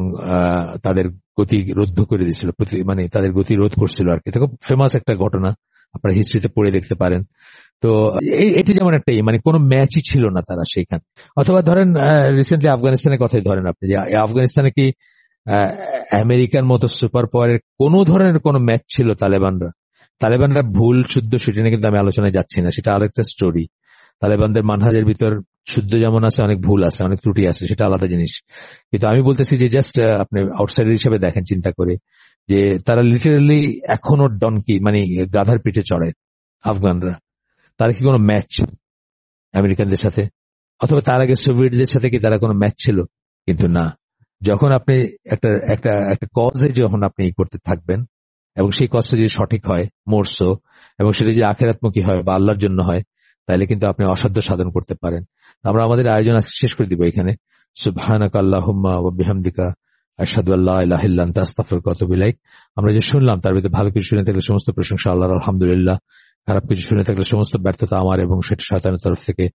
তাদের গতি রোধ করে দিয়েছিল, মানে তাদের গতি রোধ করছিল আর কি। এটা খুব ফেমাস একটা ঘটনা, আপনারা হিস্ট্রিতে পড়ে দেখতে পারেন। তো এটি যেমন একটা মানে কোনো ম্যাচই ছিল না তারা সেইখানে। অথবা ধরেন রিসেন্টলি আফগানিস্তানের কথাই ধরেন আপনি, যে আফগানিস্তানে কি আমেরিকার মতো সুপার পাওয়ারের কোনো ধরনের কোনো ম্যাচ ছিল? তালেবানরা ভুল শুদ্ধ সেটা নিয়ে কিন্তু আমি আলোচনায় যাচ্ছি না, সেটা আরেকটা স্টোরি। তালেবানদের মানহাজের ভিতর শুদ্ধ যেমন আছে, অনেক ভুল আছে, অনেক ত্রুটি আছে, সেটা আলাদা জিনিস। কিন্তু আমি বলতেছি যে জাস্ট আপনি আউটসাইডার হিসেবে দেখেন, চিন্তা করে, যে তারা লিটারালি এখনো ডনকি মানে গাধার পিঠে চড়ে আফগানরা। তারা কি কোনো ম্যাচ আমেরিকানদের সাথে? অথবা তার আগে সোভিয়েতদের সাথে কি তারা কোনো ম্যাচ ছিল? কিন্তু না। যখন আপনি একটা একটা একটা কজে যখন আপনি করতে থাকবেন এবং সেই কজটা যদি সঠিক হয়, মোরস, এবং সেটা যদি আখেরাতমুখী হয় বা আল্লাহর জন্য হয়, তাহলে কিন্তু আপনি অসাধ্য সাধন করতে পারেন। আমরা আমাদের আয়োজন আজকে শেষ করে দিব এখানে। সুবহানাকা আল্লাহুম্মা ওয়া বিহামদিকা আশহাদু আল্লা ইলাহা ইল্লা আনতা আস্তাগফিরুকা ওয়া আতুবু ইলাইক। আমরা যে শুনলাম তার ভিতরে ভালো কিছু শুনে থাকলে সমস্ত প্রশংসা আল্লাহর, আলহামদুলিল্লাহ। খারাপ কিছু শুনে থাকলে সমস্ত ব্যর্থতা আমার এবং সেটা শয়তানের তরফ থেকে।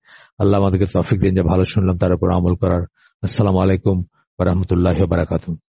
আল্লাহ আমাদেরকে তৌফিক দিন যে ভালো শুনলাম তার উপর আমল করার। আসসালামু আলাইকুম ওয়া রাহমাতুল্লাহি ওয়া বারাকাতুহু।